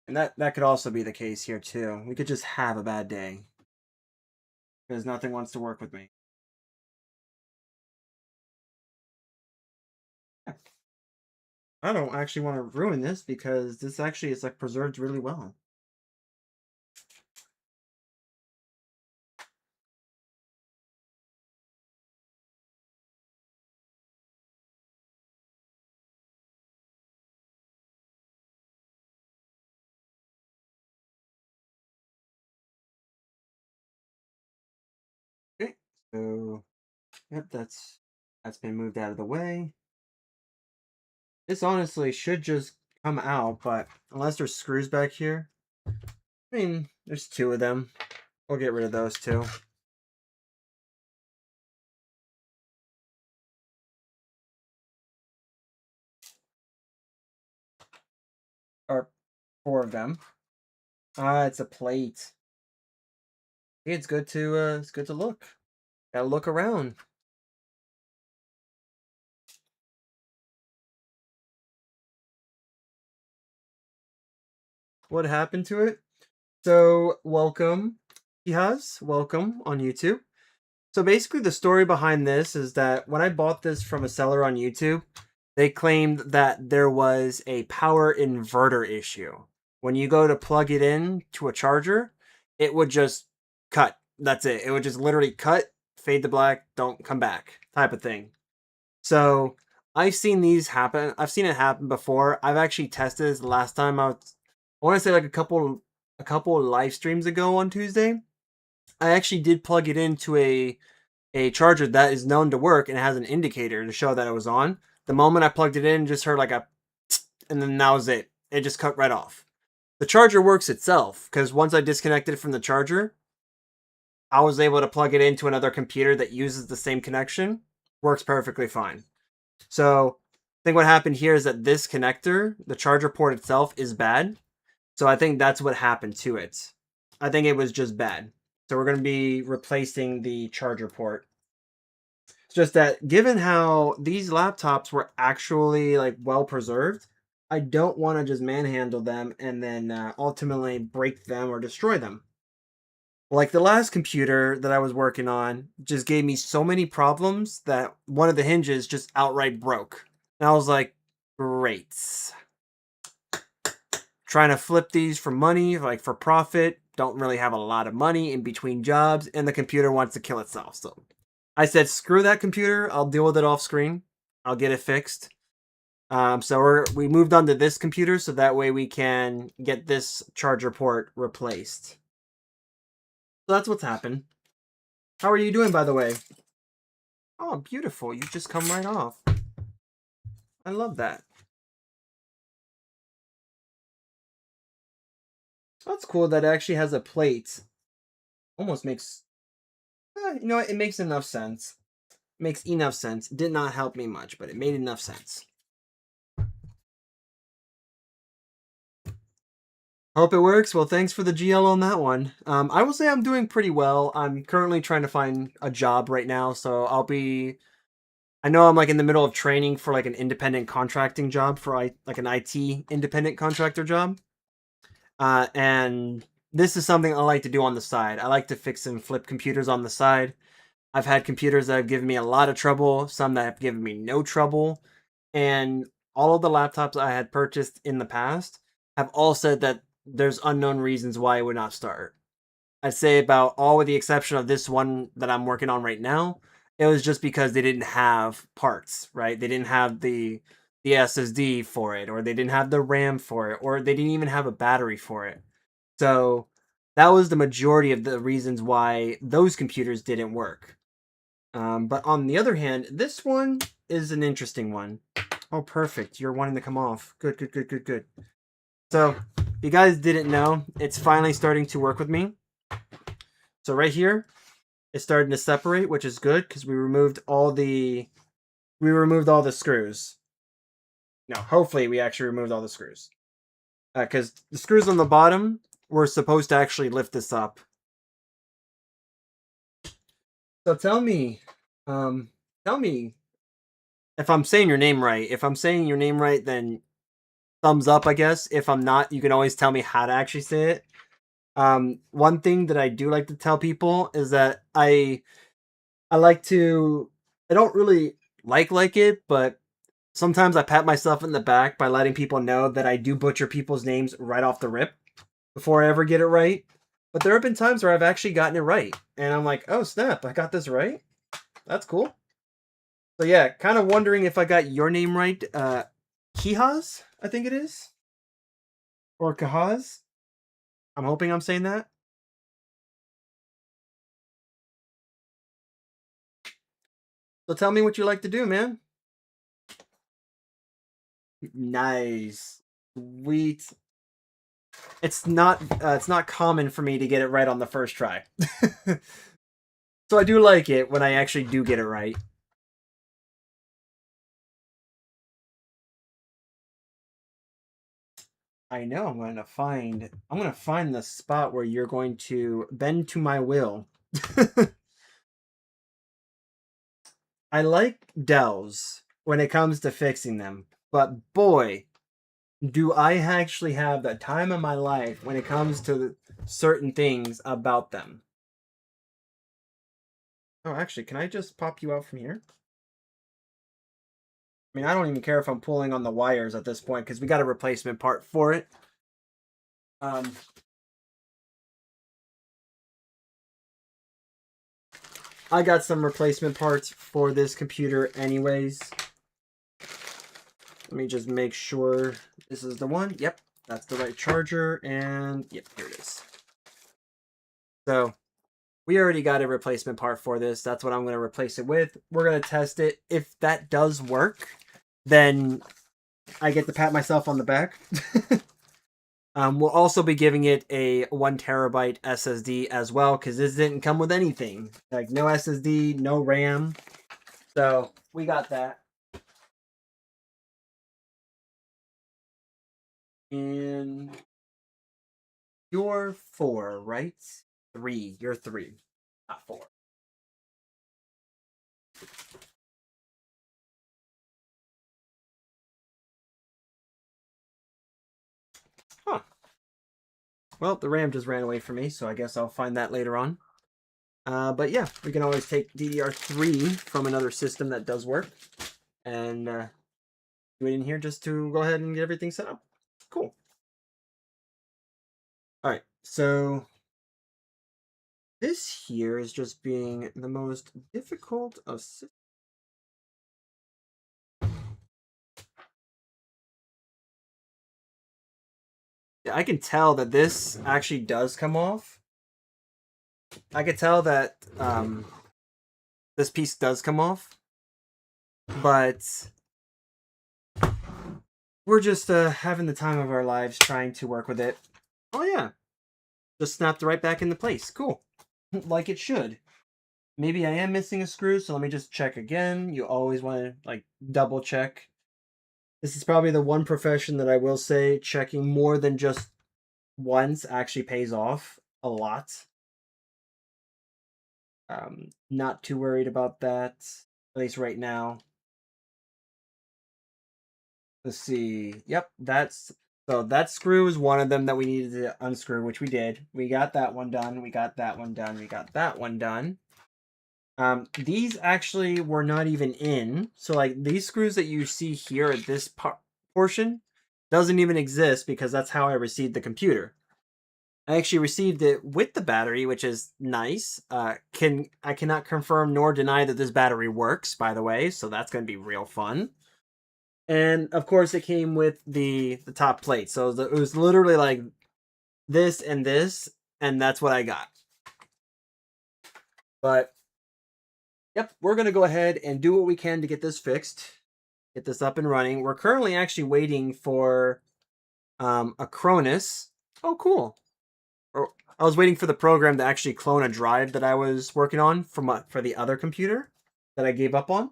And that could also be the case here too. We could just have a bad day. Because nothing wants to work with me. I don't actually want to ruin this because this actually is like preserved really well. Okay, so yep, that's been moved out of the way. This honestly should just come out, but unless there's screws back here, I mean, there's two of them. We'll get rid of those two. Or four of them. Ah, it's a plate. It's good to look. Gotta look around. What happened to it? So welcome, Hihas. Welcome on YouTube. So basically, the story behind this is that when I bought this from a seller on YouTube, they claimed that there was a power inverter issue. When you go to plug it in to a charger, it would just cut. That's it. It would just literally cut, fade to black, don't come back, type of thing. So I've seen these happen. I've seen it happen before. I've actually tested this last time I want to say like a couple live streams ago on Tuesday. I actually did plug it into a charger that is known to work and it has an indicator to show that it was on. The moment I plugged it in, just heard like a and then that was it. It just cut right off. The charger works itself because once I disconnected it from the charger, I was able to plug it into another computer that uses the same connection. Works perfectly fine. So I think what happened here is that this connector, the charger port itself, is bad. So I think that's what happened to it. I think it was just bad. So we're going to be replacing the charger port. It's just that given how these laptops were actually like well preserved, I don't want to just manhandle them and then ultimately break them or destroy them. Like the last computer that I was working on just gave me so many problems that one of the hinges just outright broke. And I was like, great. Trying to flip these for money, like for profit, don't really have a lot of money in between jobs, and the computer wants to kill itself. So I said, screw that computer. I'll deal with it off screen. I'll get it fixed. So we moved on to this computer so that way we can get this charger port replaced. So that's what's happened. How are you doing, by the way? Oh, beautiful. You just come right off. I love that. That's cool that it actually has a plate. Almost makes... you know what? It makes enough sense. Makes enough sense. Did not help me much, but it made enough sense. Hope it works. Well, thanks for the GL on that one. I will say I'm doing pretty well. I'm currently trying to find a job right now, so I know I'm like in the middle of training for like an independent contracting job for like an IT independent contractor job. And this is something I like to do on the side. I like to fix and flip computers on the side. I've had computers that have given me a lot of trouble, some that have given me no trouble, and all of the laptops I had purchased in the past have all said that there's unknown reasons why it would not start. I'd say about all with the exception of this one that I'm working on right now, it was just because they didn't have parts, right? They didn't have the SSD for it, or they didn't have the RAM for it, or they didn't even have a battery for it. So that was the majority of the reasons why those computers didn't work. But on the other hand, this one is an interesting one. Oh, perfect. You're wanting to come off. Good, good, good, good, good. So, if you guys didn't know, it's finally starting to work with me. So right here, it's starting to separate, which is good because we removed all the screws. No, hopefully we actually removed all the screws. Because the screws on the bottom were supposed to actually lift this up. So tell me if I'm saying your name right. If I'm saying your name right, then thumbs up, I guess. If I'm not, you can always tell me how to actually say it. One thing that I do like to tell people is that I like to I don't really like it, but sometimes I pat myself in the back by letting people know that I do butcher people's names right off the rip before I ever get it right. But there have been times where I've actually gotten it right, and I'm like, "Oh snap, I got this right. That's cool." So yeah, kind of wondering if I got your name right. Kihaz, I think it is, or Kahaz. I'm hoping I'm saying that. So tell me what you like to do, man. Nice, sweet. It's not common for me to get it right on the first try. So I do like it when I actually do get it right. I know I'm going to find the spot where you're going to bend to my will. I like Dells when it comes to fixing them, but boy, do I actually have the time of my life when it comes to certain things about them. Oh, actually, can I just pop you out from here? I mean, I don't even care if I'm pulling on the wires at this point because we got a replacement part for it. Um, I got some replacement parts for this computer anyways. Let me just make sure this is the one. Yep, that's the right charger. And yep, here it is. So we already got a replacement part for this. That's what I'm going to replace it with. We're going to test it. If that does work, then I get to pat myself on the back. We'll also be giving it a 1 terabyte SSD as well because this didn't come with anything. Like no SSD, no RAM. So we got that. And you're 4, right? 3. You're 3, not 4. Huh. Well, the RAM just ran away from me, so I guess I'll find that later on. But yeah, we can always take DDR3 from another system that does work and do it in here just to go ahead and get everything set up. Cool. All right, so this here is just being the most difficult of systems. I can tell that this actually does come off. I could tell that this piece does come off, but we're just having the time of our lives trying to work with it. Oh yeah, just snapped right back into place. Cool, like it should. Maybe I am missing a screw, so let me just check again. You always want to like double check. This is probably the one profession that I will say checking more than just once actually pays off a lot. Not too worried about that, at least right now. Let's see. Yep, that's So that screw is one of them that we needed to unscrew, which we did. We got that one done. We got that one done. We got that one done. These actually were not even in. So like these screws that you see here at this portion doesn't even exist because that's how I received the computer. I actually received it with the battery, which is nice. I cannot confirm nor deny that this battery works, by the way, so that's going to be real fun. And of course, it came with the top plate, so it was literally like this, and that's what I got. But yep, we're going to go ahead and do what we can to get this fixed, get this up and running. We're currently actually waiting for Acronis. Oh, cool. I was waiting for the program to actually clone a drive that I was working on for the other computer that I gave up on.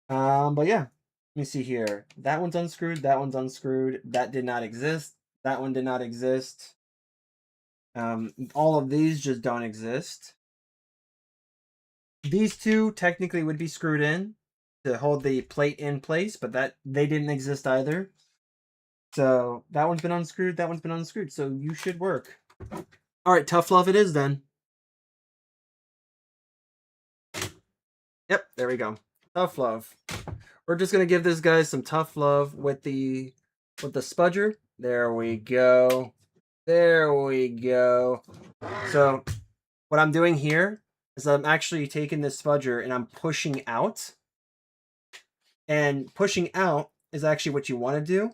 But yeah, let me see here. That one's unscrewed. That one's unscrewed. That did not exist. That one did not exist. All of these just don't exist. These two technically would be screwed in to hold the plate in place, but that they didn't exist either. So that one's been unscrewed. That one's been unscrewed. So you should work. All right, tough love it is then. Yep, there we go. Tough love. We're just gonna give this guy some tough love with the spudger. There we go. There we go. So what I'm doing here is I'm actually taking this spudger and I'm pushing out. And pushing out is actually what you want to do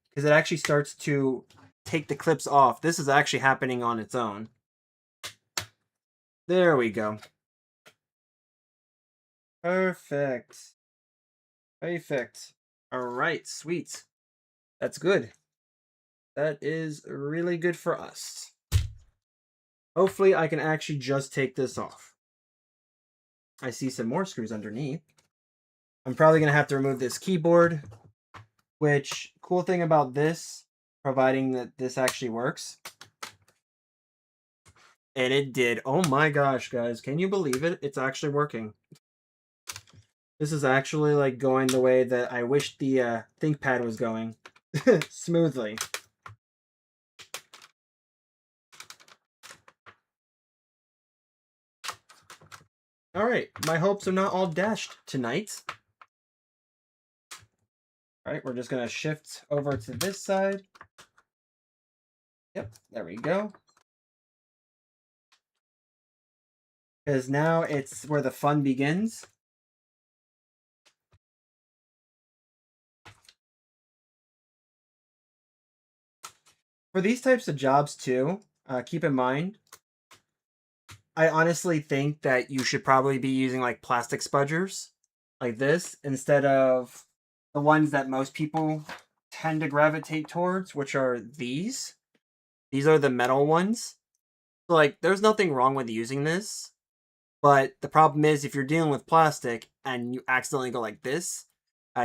because it actually starts to take the clips off. This is actually happening on its own. There we go. Perfect. Perfect. All right, sweet. That's good. That is really good for us. Hopefully I can actually just take this off. I see some more screws underneath. I'm probably going to have to remove this keyboard, which, cool thing about this, providing that this actually works. And it did. Oh my gosh, guys. Can you believe it? It's actually working. This is actually like going the way that I wish the ThinkPad was going. Smoothly. Alright, my hopes are not all dashed tonight. Alright, we're just going to shift over to this side. Yep, there we go. Because now it's where the fun begins. For these types of jobs too, keep in mind, I honestly think that you should probably be using like plastic spudgers like this instead of the ones that most people tend to gravitate towards, which are these. These are the metal ones. So like there's nothing wrong with using this, but the problem is if you're dealing with plastic and you accidentally go like this,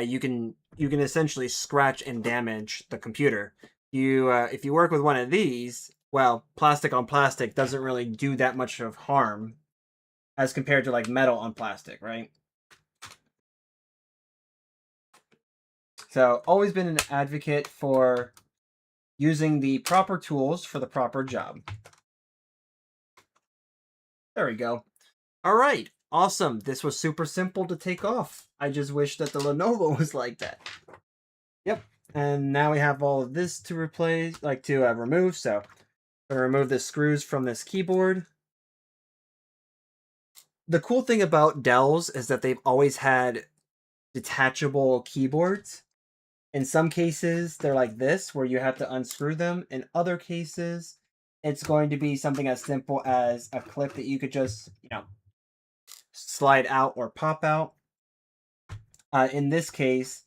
you can essentially scratch and damage the computer. If you work with one of these, well, plastic on plastic doesn't really do that much of harm as compared to like metal on plastic, right? So always been an advocate for using the proper tools for the proper job. There we go. All right, awesome. This was super simple to take off. I just wish that the Lenovo was like that. Yep. And now we have all of this to replace, like to remove. So I'm gonna remove the screws from this keyboard. The cool thing about Dells is that they've always had detachable keyboards. In some cases, they're like this, where you have to unscrew them. In other cases, it's going to be something as simple as a clip that you could just, slide out or pop out. In this case,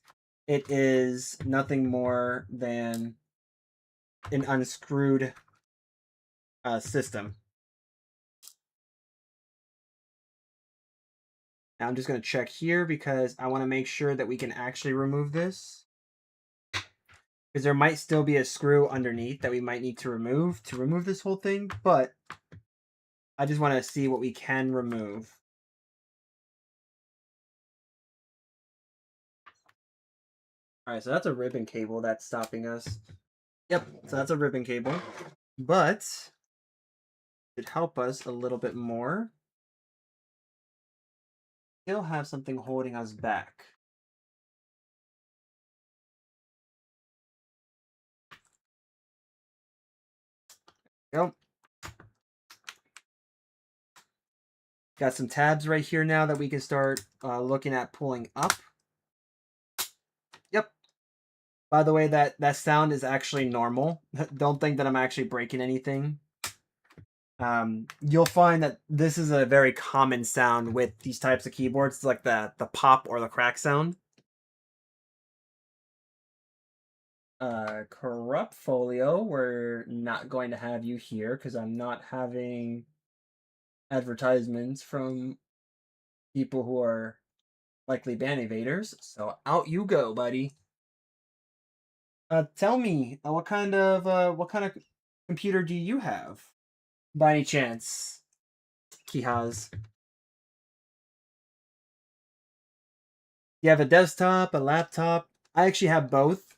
it is nothing more than an unscrewed system. Now I'm just going to check here because I want to make sure that we can actually remove this. Because there might still be a screw underneath that we might need to remove this whole thing, but I just want to see what we can remove. All right, so that's a ribbon cable that's stopping us. Yep, so that's a ribbon cable. But it help us a little bit more. Still have something holding us back. Yep. Got some tabs right here now that we can start looking at pulling up. Yep. By the way, that sound is actually normal. Don't think that I'm actually breaking anything. You'll find that this is a very common sound with these types of keyboards. It's like the pop or the crack sound. Corrupt Folio, we're not going to have you here because I'm not having advertisements from people who are likely ban evaders. So out you go, buddy. Tell me, what kind of computer do you have, by any chance, Kihaz? You have a desktop, a laptop? I actually have both,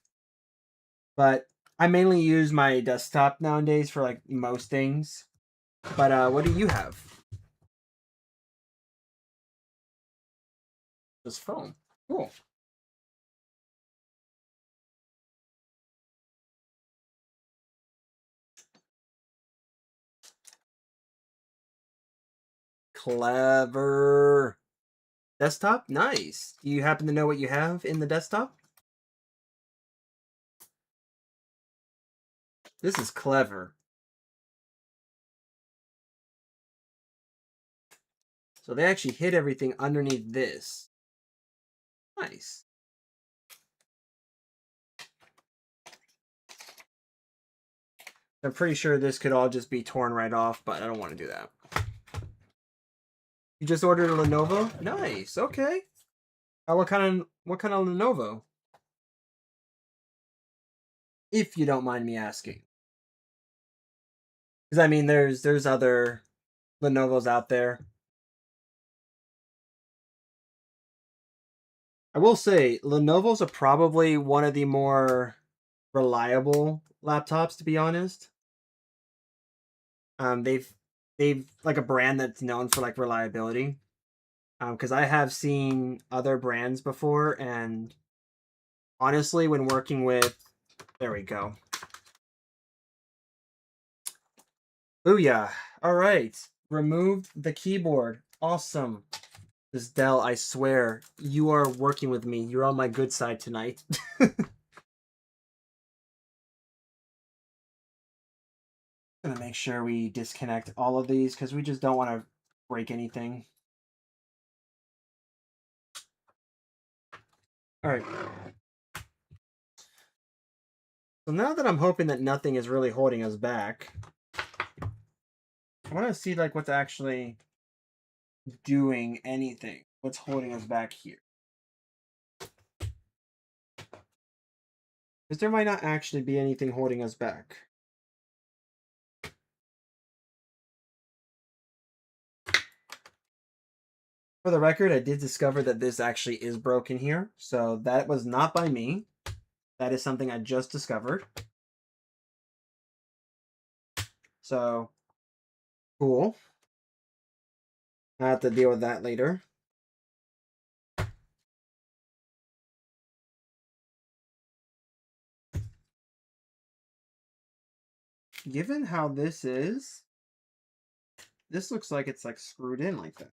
but I mainly use my desktop nowadays for like most things. But what do you have? Just phone. Cool. Clever. Desktop? Nice. Do you happen to know what you have in the desktop? This is clever. So they actually hid everything underneath this. Nice. I'm pretty sure this could all just be torn right off, but I don't want to do that. You just ordered a Lenovo? Nice. Okay. What kind of Lenovo? If you don't mind me asking. Because I mean, there's other Lenovo's out there. I will say Lenovo's are probably one of the more reliable laptops, to be honest. They've like a brand that's known for like reliability. Because I have seen other brands before, and honestly, when working with, there we go. Booyah! All right, removed the keyboard. Awesome. This Dell, I swear, you are working with me. You're on my good side tonight. Gonna make sure we disconnect all of these because we just don't want to break anything. All right. So now that I'm hoping that nothing is really holding us back, I want to see like what's actually doing anything. What's holding us back here? Because there might not actually be anything holding us back. For the record, I did discover that this actually is broken here. So that was not by me. That is something I just discovered. So, cool. I have to deal with that later. Given how this is, this looks like it's like screwed in like that.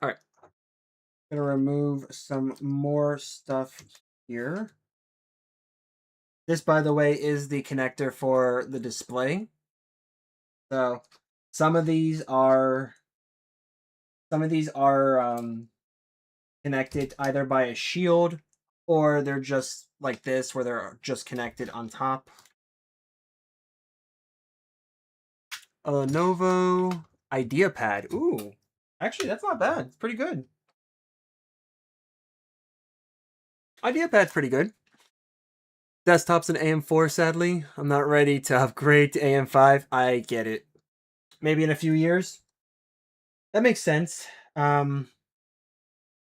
All right. Gonna remove some more stuff here. This, by the way, is the connector for the display. So some of these are connected either by a shield or they're just like this where they're just connected on top. A Lenovo IdeaPad. Ooh, actually, that's not bad. It's pretty good. IdeaPad's pretty good. Desktop's an AM4, sadly. I'm not ready to upgrade to AM5. I get it. Maybe in a few years. That makes sense.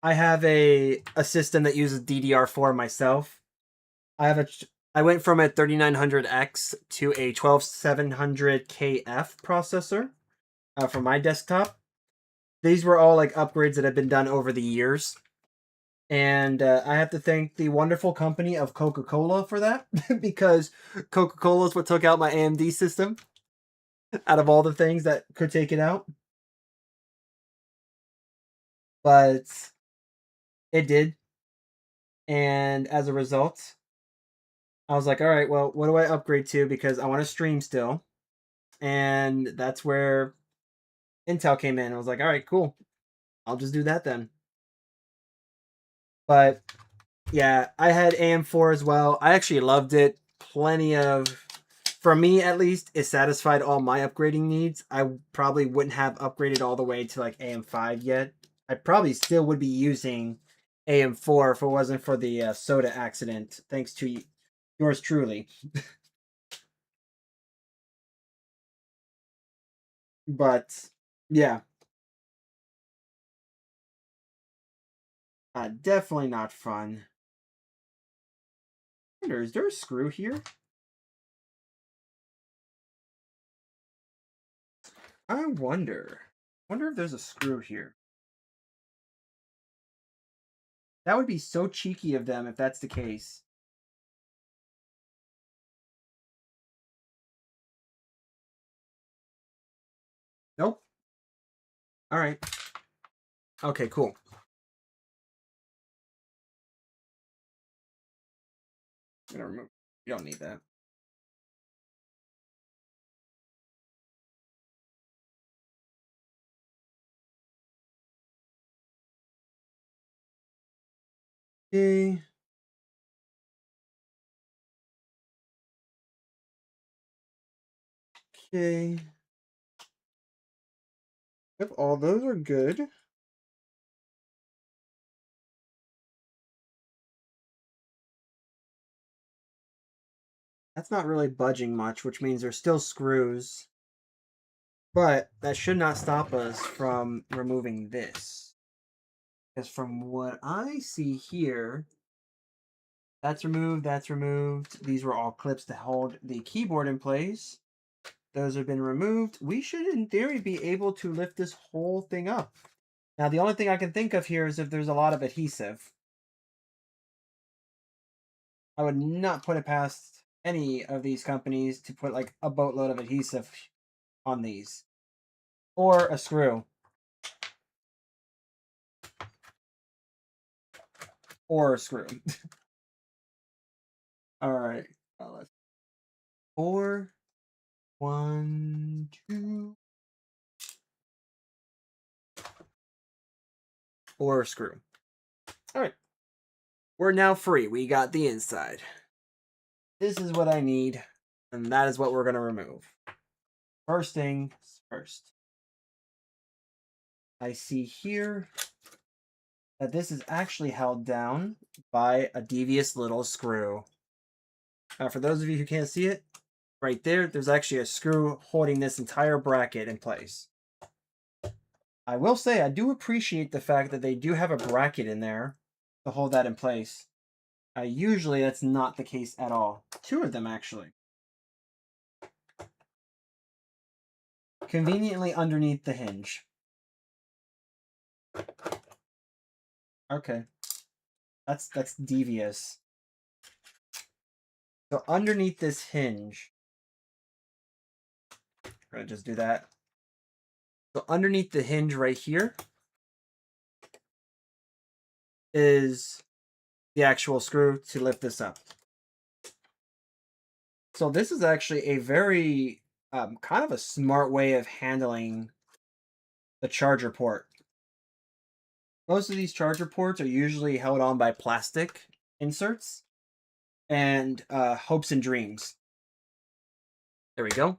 I have a system that uses DDR4 myself. I went from a 3900X to a 12700KF processor for my desktop. These were all like upgrades that have been done over the years. And I have to thank the wonderful company of Coca-Cola for that because Coca-Cola is what took out my AMD system out of all the things that could take it out. But it did. And as a result, I was like, all right, well, what do I upgrade to? Because I want to stream still. And that's where Intel came in. I was like, all right, cool. I'll just do that then. But yeah, I had AM4 as well. I actually loved it. For me at least, it satisfied all my upgrading needs. I probably wouldn't have upgraded all the way to like AM5 yet. I probably still would be using AM4 if it wasn't for the soda accident, thanks to yours truly. But yeah, definitely not fun. Is there a screw here? I wonder. Wonder if there's a screw here. That would be so cheeky of them if that's the case. Nope. All right. Okay, cool. I'm gonna remove. You don't need that. Okay. Okay. Yep, all those are good. That's not really budging much, which means there's still screws. But that should not stop us from removing this. Because from what I see here, that's removed, that's removed. These were all clips to hold the keyboard in place. Those have been removed. We should, in theory, be able to lift this whole thing up. Now, the only thing I can think of here is if there's a lot of adhesive. I would not put it past any of these companies to put like a boatload of adhesive on these. Or a screw. Or a screw. Alright. Let's 4, 1, 2. Or a screw. Alright. We're now free. We got the inside. This is what I need. And that is what we're going to remove. First thing first. I see here that this is actually held down by a devious little screw. For those of you who can't see it, right there, there's actually a screw holding this entire bracket in place. I will say I do appreciate the fact that they do have a bracket in there to hold that in place. Usually that's not the case at all. 2 of them actually. Conveniently underneath the hinge. Okay. That's devious. So underneath this hinge, we're gonna just do that. So underneath the hinge right here is the actual screw to lift this up. So this is actually a very kind of a smart way of handling the charger port. Most of these charger ports are usually held on by plastic inserts and hopes and dreams. There we go.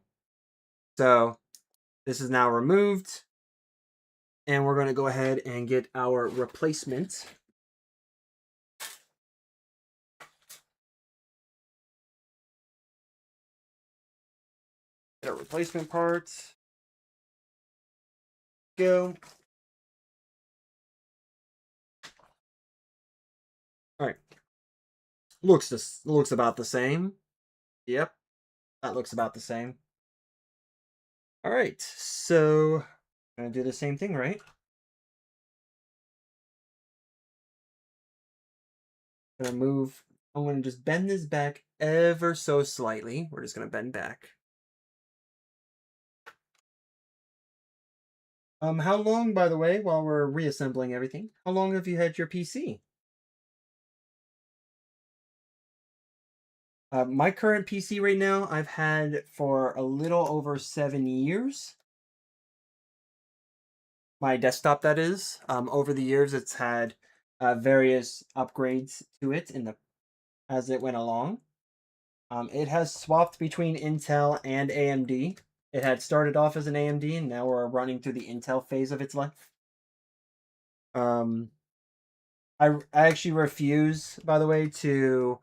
So this is now removed. And we're going to go ahead and get our replacement. Get our replacement parts. Go. All right. Looks about the same. Yep, that looks about the same. All right, so I'm gonna do the same thing, right? I'm gonna move. I'm gonna just bend this back ever so slightly. We're just gonna bend back. How long, by the way, while we're reassembling everything, how long have you had your PC? My current PC right now, I've had for a little over 7 years. My desktop, that is. Over the years, it's had various upgrades to it as it went along. It has swapped between Intel and AMD. It had started off as an AMD, and now we're running through the Intel phase of its life. Um, I actually refuse, by the way, to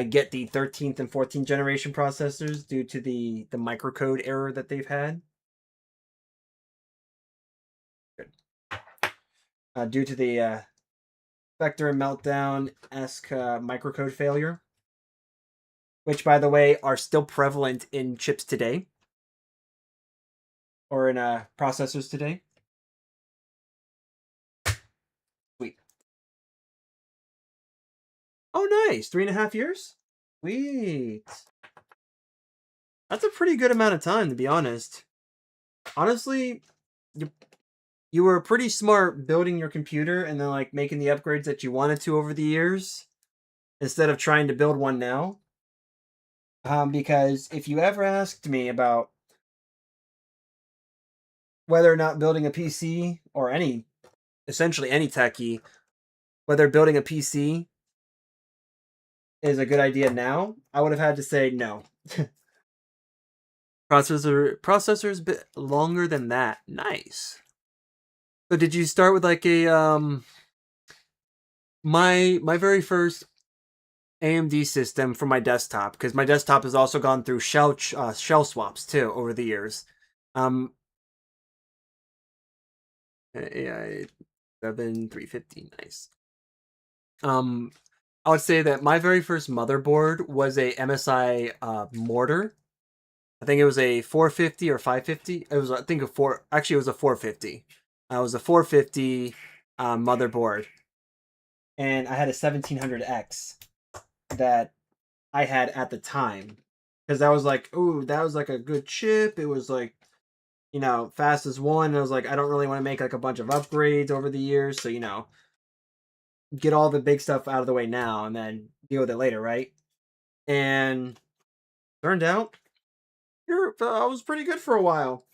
get the 13th and 14th generation processors due to the microcode error that they've had. Due to the Spectre and Meltdown-esque microcode failure, which, by the way, are still prevalent in chips today, or in processors today. Sweet. Oh, nice. 3.5 years? Sweet. That's a pretty good amount of time, to be honest. Honestly, you were pretty smart building your computer and then like making the upgrades that you wanted to over the years instead of trying to build one now. Because if you ever asked me about whether or not building a PC or essentially any techie, whether building a PC is a good idea now, I would have had to say no. Processor's a bit longer than that. Nice. So did you start with like a my very first AMD system for my desktop, because my desktop has also gone through shell swaps too over the years. AI 7350, nice. I would say that my very first motherboard was a MSI Mortar. I think it was a 450 or 550. It was, I think, actually, it was a 450. It was a 450 motherboard. And I had a 1700X that I had at the time. Because that was like, ooh, that was like a good chip. It was like, fast as one. And I was like, I don't really want to make like a bunch of upgrades over the years. So, get all the big stuff out of the way now and then deal with it later, right? And turned out, I was pretty good for a while.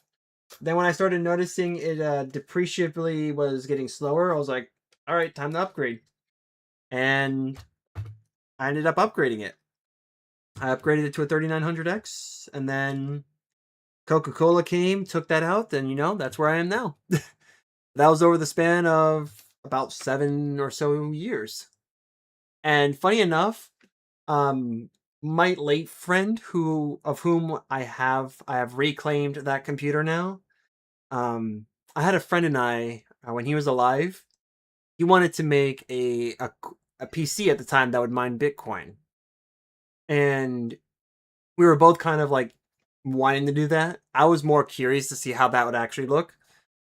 Then when I started noticing it depreciably was getting slower, I was like, all right, time to upgrade. And I ended up upgrading it. I upgraded it to a 3900X, and then Coca-Cola came, took that out, and that's where I am now. That was over the span of about 7 or so years. And funny enough, my late friend of whom I have reclaimed that computer now. I had a friend and I, when he was alive, he wanted to make a PC at the time that would mine Bitcoin. And we were both kind of like wanting to do that. I was more curious to see how that would actually look.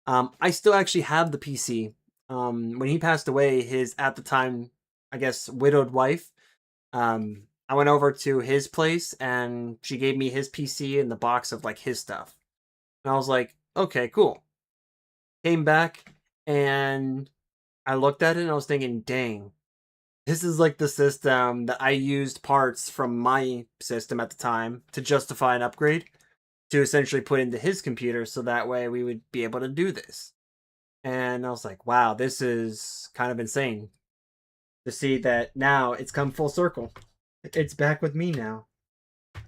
I still actually have the PC. When he passed away, his, at the time, I guess, widowed wife, I went over to his place and she gave me his PC and the box of like his stuff. And I was like, okay, cool. Came back and I looked at it and I was thinking, dang, this is like the system that I used parts from my system at the time to justify an upgrade to essentially put into his computer so that way we would be able to do this. And I was like, wow, this is kind of insane to see that now it's come full circle. It's back with me now. All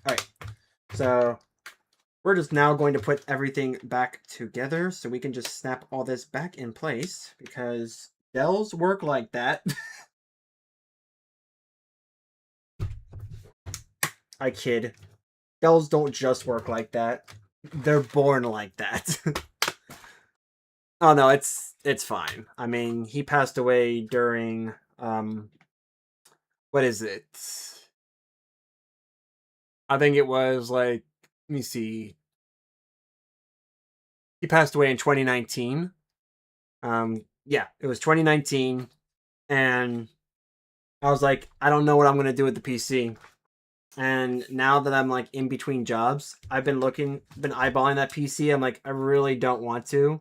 right. So we're just now going to put everything back together so we can just snap all this back in place because Dells work like that. I kid. Dells don't just work like that. They're born like that. Oh no, it's fine. I mean, he passed away during What is it? I think it was like, let me see. He passed away in 2019. Yeah, it was 2019, and I was like, I don't know what I'm gonna do with the PC. And now that I'm like in between jobs, I've been eyeballing that PC. I'm like, I really don't want to,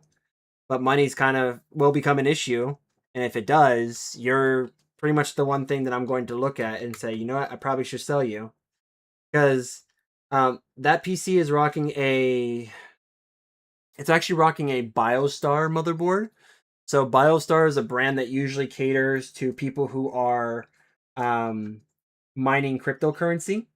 but money's kind of will become an issue. And if it does, you're pretty much the one thing that I'm going to look at and say, you know what, I probably should sell you. Because that PC is rocking it's actually rocking a BioStar motherboard. So BioStar is a brand that usually caters to people who are um, mining cryptocurrency.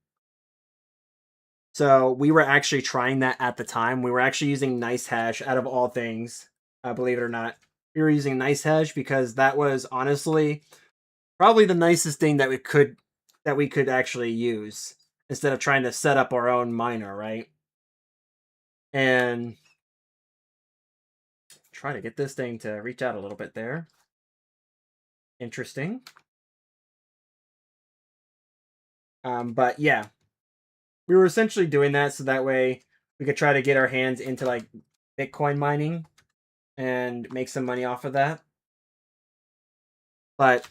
So we were actually trying that at the time. We were actually using NiceHash out of all things, believe it or not. We were using NiceHash because that was honestly probably the nicest thing that we could actually use instead of trying to set up our own miner, right? And try to get this thing to reach out a little bit there. Interesting. But yeah, we were essentially doing that so that way we could try to get our hands into like Bitcoin mining and make some money off of that. But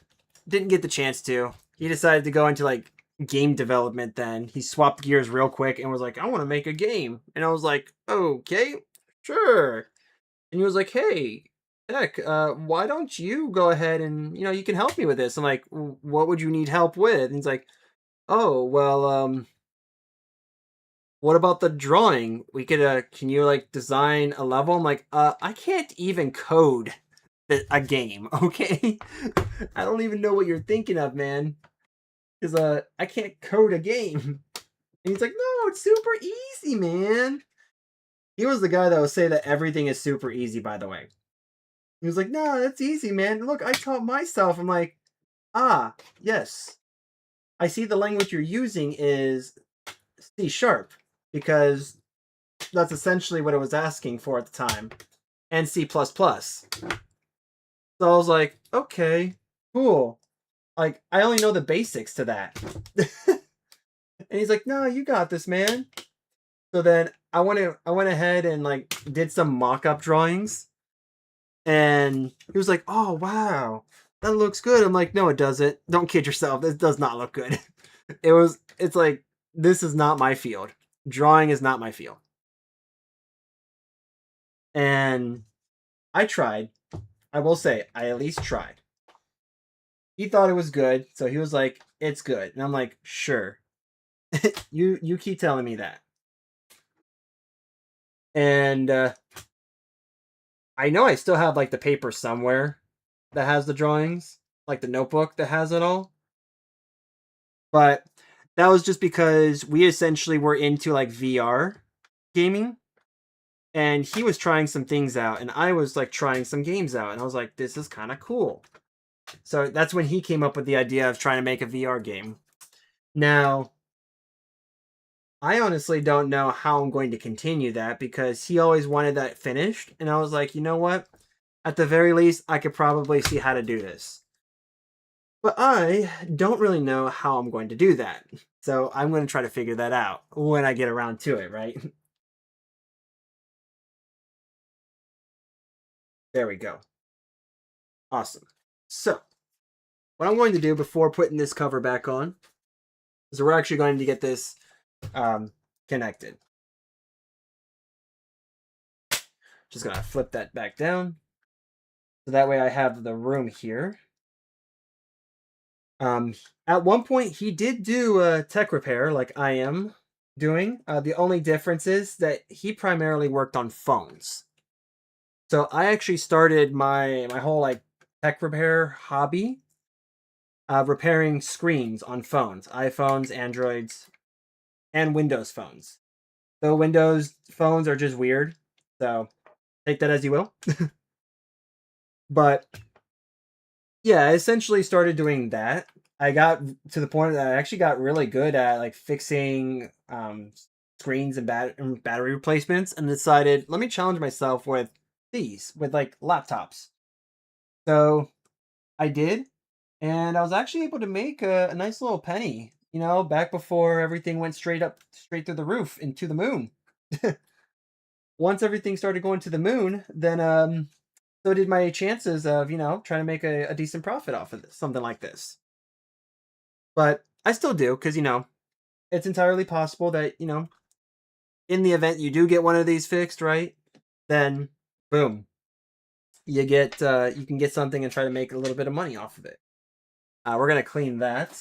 didn't get the chance to. He decided to go into like game development then. He swapped gears real quick and was like, I want to make a game. And I was like, okay, sure. And he was like, hey, heck, why don't you go ahead and, you can help me with this? I'm like, what would you need help with? And he's like, oh, well, what about the drawing? We could, can you like design a level? I'm like, I can't even code a game, okay? I don't even know what you're thinking of, man. Because I can't code a game. And he's like, no, it's super easy, man. He was the guy that would say that everything is super easy, by the way. He was like, no, that's easy, man. Look, I taught myself. I'm like, ah, yes. I see the language you're using is C sharp because that's essentially what it was asking for at the time, and C++. So I was like, okay, cool. Like, I only know the basics to that. And he's like, no, you got this, man. So then I went ahead and like did some mock-up drawings. And he was like, oh wow, that looks good. I'm like, no, it doesn't. Don't kid yourself. This does not look good. It's like, this is not my field. Drawing is not my field. And I tried. I will say, I at least tried. He thought it was good, so he was like, it's good. And I'm like, sure. You keep telling me that. And I know I still have like the paper somewhere that has the drawings, like the notebook that has it all. But that was just because we essentially were into like VR gaming, and he was trying some things out and I was like trying some games out, and I was like, this is kind of cool. So that's when he came up with the idea of trying to make a VR game. Now, I honestly don't know how I'm going to continue that because he always wanted that finished, and I was like, you know what? At the very least, I could probably see how to do this. But I don't really know how I'm going to do that. So I'm going to try to figure that out when I get around to it, right? There we go. Awesome. So, what I'm going to do before putting this cover back on is we're actually going to get this connected. Just going to flip that back down. So that way I have the room here. At one point, he did do a tech repair like I am doing. The only difference is that he primarily worked on phones. So I actually started my whole like tech repair hobby repairing screens on phones, iPhones, Androids, and Windows phones. Though Windows phones are just weird, so take that as you will. But yeah, I essentially started doing that. I got to the point that I actually got really good at like fixing screens and battery replacements, and decided let me challenge myself with these with like laptops. So I did, And I was actually able to make a nice little penny, you know, back before everything went straight through the roof into the moon. Once everything started going to the moon, then so did my chances of, you know, trying to make a decent profit off of this, something like this. But I still do, because, you know, it's entirely possible that, you know, in the event you do get one of these fixed, right? Then boom, you can get something and try to make a little bit of money off of it. We're gonna clean that.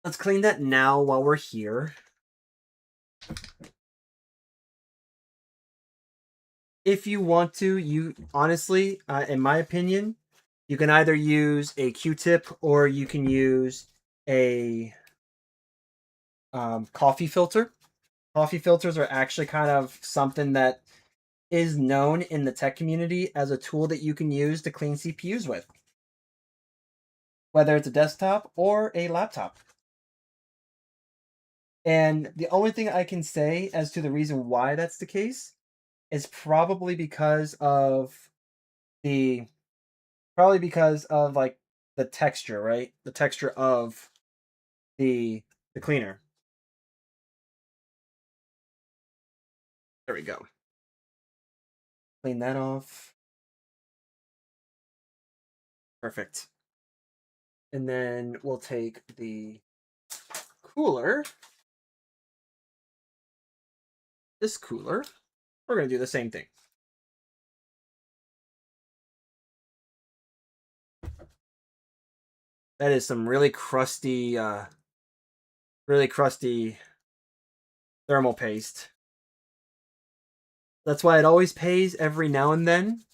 Let's clean that now while we're here. If you want to, you honestly, in my opinion, you can either use a Q-tip or you can use a coffee filter. Coffee filters are actually kind of something that is known in the tech community as a tool that you can use to clean CPUs with, whether it's a desktop or a laptop. And the only thing I can say as to the reason why that's the case is the probably because of like the texture, right? The texture of the cleaner. There we go. Clean that off. Perfect. And then we'll take the cooler. This cooler. We're going to do the same thing. That is some really crusty thermal paste. That's why it always pays every now and then.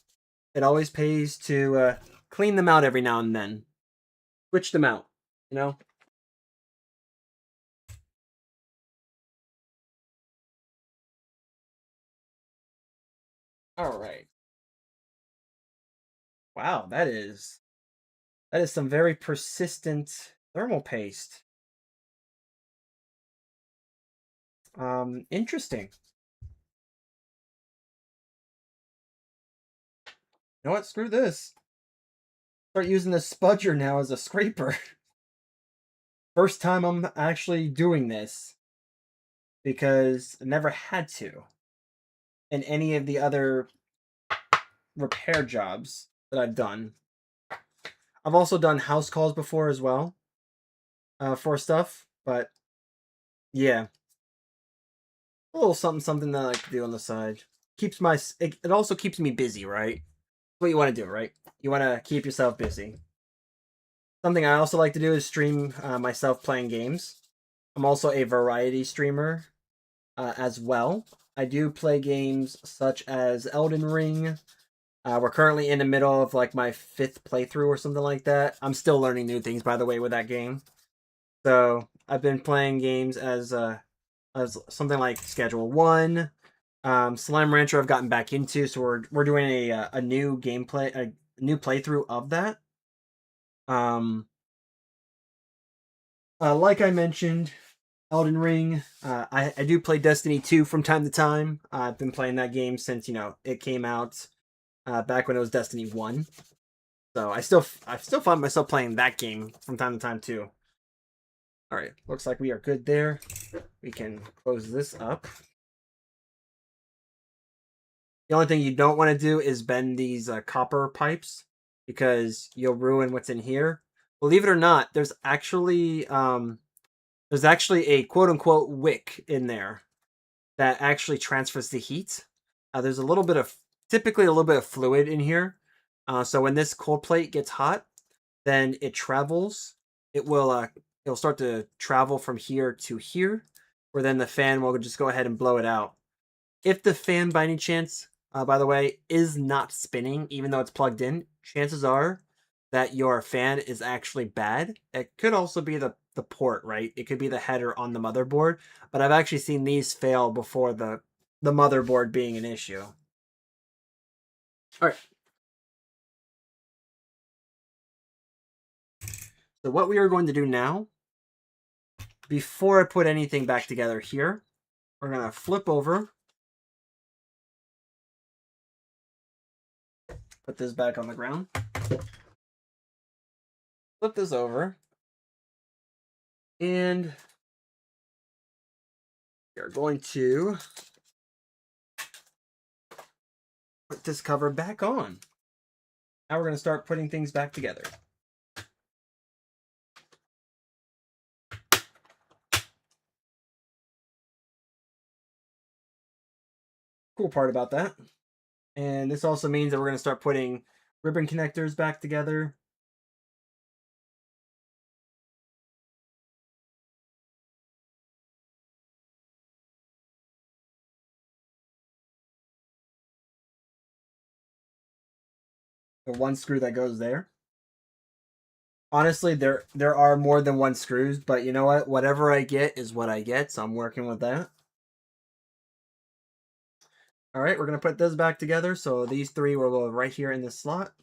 It always pays to clean them out every now and then. Switch them out, you know? All right. Wow, that is some very persistent thermal paste. Interesting. You know what? Screw this. Start using the spudger now as a scraper. First time I'm actually doing this because I never had to in any of the other repair jobs that I've done. I've also done house calls before as well for stuff, but yeah, a little something that I like to do on the side. Keeps my it also keeps me busy, right? What you want to do, right? You want to keep yourself busy. Something I also like to do is stream myself playing games. I'm also a variety streamer as well. I do play games such as Elden Ring. We're currently in the middle of like my 5th playthrough or something like that. I'm still learning new things, by the way, with that game. So I've been playing games as something like Schedule One, Slime Rancher. I've gotten back into, so we're doing a new gameplay, a new playthrough of that. Like I mentioned, Elden Ring. I do play Destiny 2 from time to time. I've been playing that game since, you know, it came out back when it was Destiny 1. So I still find myself playing that game from time to time too. All right, looks like we are good there. We can close this up. The only thing you don't want to do is bend these copper pipes because you'll ruin what's in here. Believe it or not, there's actually a quote unquote wick in there that actually transfers the heat. There's typically a little bit of fluid in here. So when this cold plate gets hot, then it travels. It'll start to travel from here to here, where then the fan will just go ahead and blow it out. If the fan, by any chance, by the way, is not spinning, even though it's plugged in, chances are that your fan is actually bad. It could also be the port, right? It could be the header on the motherboard, but I've actually seen these fail before the motherboard being an issue. All right. So what we are going to do now, before I put anything back together here, we're going to flip over, put this back on the ground. flip this over. And we're going to put this cover back on. Now we're going to start putting things back together. Cool part about that. And this also means that we're going to start putting ribbon connectors back together. The one screw that goes there. Honestly, there are more than one screws, but you know what? Whatever I get is what I get, so I'm working with that. All right, we're going to put this back together. So these three will go right here in this slot.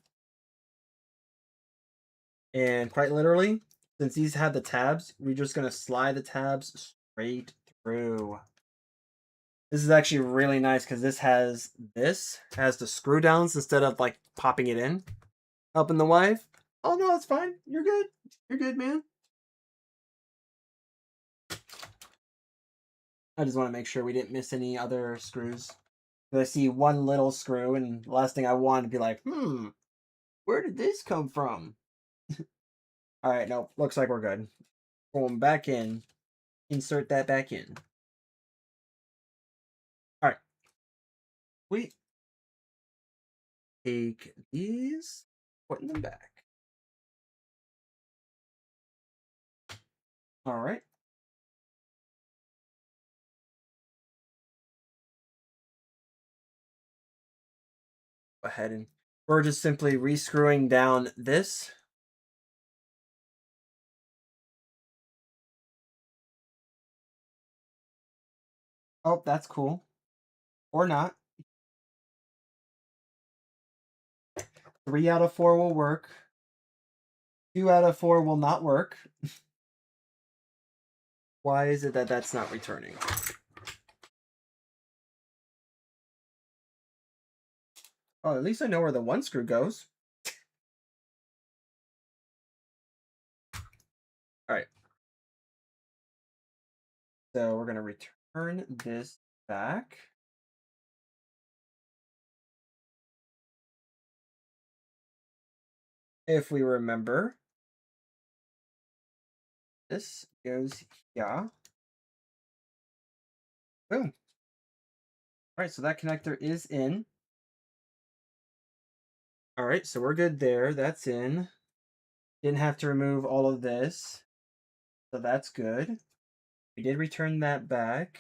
And quite literally, since these have the tabs, we're just going to slide the tabs straight through. This is actually really nice because this has the screw downs instead of like popping it in. Helping the wife. Oh no, it's fine. You're good. You're good, man. I just want to make sure we didn't miss any other screws. I see one little screw, and the last thing I want to be like, where did this come from? All right, no, looks like we're good. Going back in. Insert that back in. All right. We take these, putting them back. All right. Go ahead and we're just simply rescrewing down this. Oh, that's cool. Or not. 3 out of 4 will work. 2 out of 4 will not work. Why is it that that's not returning? Oh, at least I know where the one screw goes. All right. So we're going to return this back. If we remember, this goes here. Boom. All right, so that connector is in. All right, so we're good there. That's in. Didn't have to remove all of this. So that's good. We did return that back.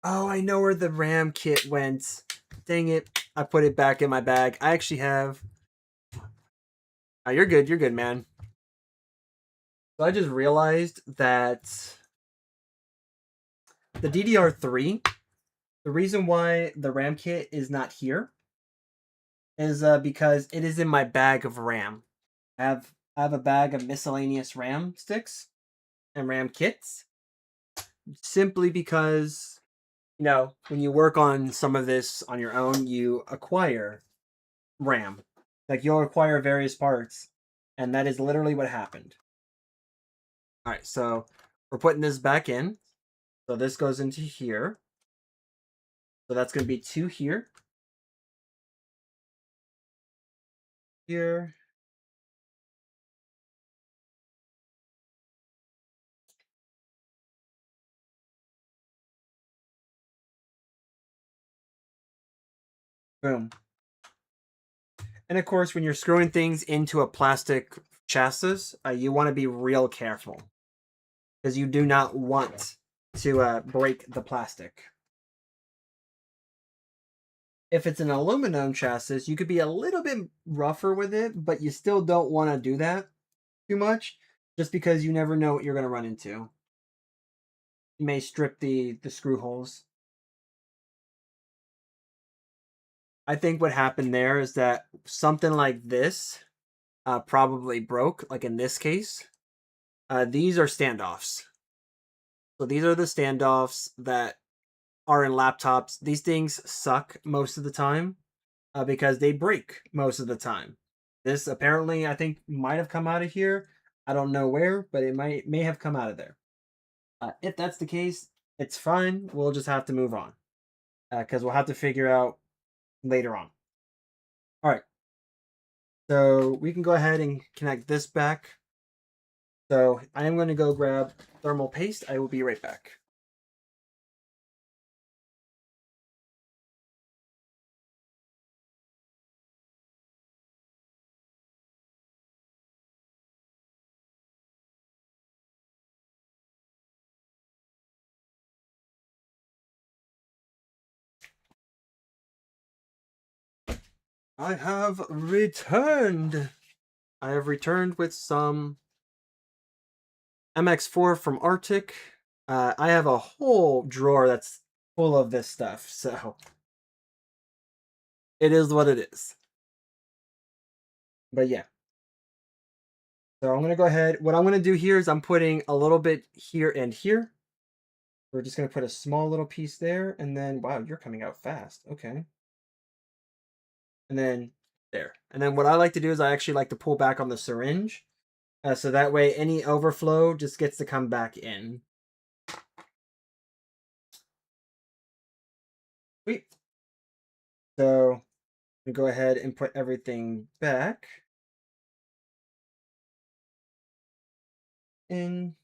Oh, I know where the RAM kit went. Dang it. I put it back in my bag. I actually have... Oh, you're good. You're good, man. So I just realized that the DDR3, the reason why the RAM kit is not here is because it is in my bag of RAM. I have a bag of miscellaneous RAM sticks and RAM kits simply because, you know, when you work on some of this on your own, you acquire RAM. Like you'll acquire various parts, and that is literally what happened. All right, so we're putting this back in. So this goes into here. So that's going to be 2 here. Here. Boom. And of course, when you're screwing things into a plastic chassis, you want to be real careful because you do not want to break the plastic. If it's an aluminum chassis, you could be a little bit rougher with it, but you still don't want to do that too much just because you never know what you're going to run into. You may strip the screw holes. I think what happened there is that something like this probably broke, like in this case. These are standoffs. So these are the standoffs that are in laptops. These things suck most of the time because they break most of the time. This apparently, I think, might have come out of here. I don't know where, but it may have come out of there. If that's the case, it's fine. We'll just have to move on because we'll have to figure out later on. All right. So we can go ahead and connect this back. So I am going to go grab thermal paste. I will be right back. I have returned. I have returned with some MX4 from Arctic. I have a whole drawer that's full of this stuff, so it is what it is. But yeah. So I'm going to go ahead. What I'm going to do here is I'm putting a little bit here and here. We're just going to put a small little piece there. And then, wow, you're coming out fast. Okay. And then there. And then what I like to do is I actually like to pull back on the syringe. So that way any overflow just gets to come back in. Sweet. So we go ahead and put everything back in.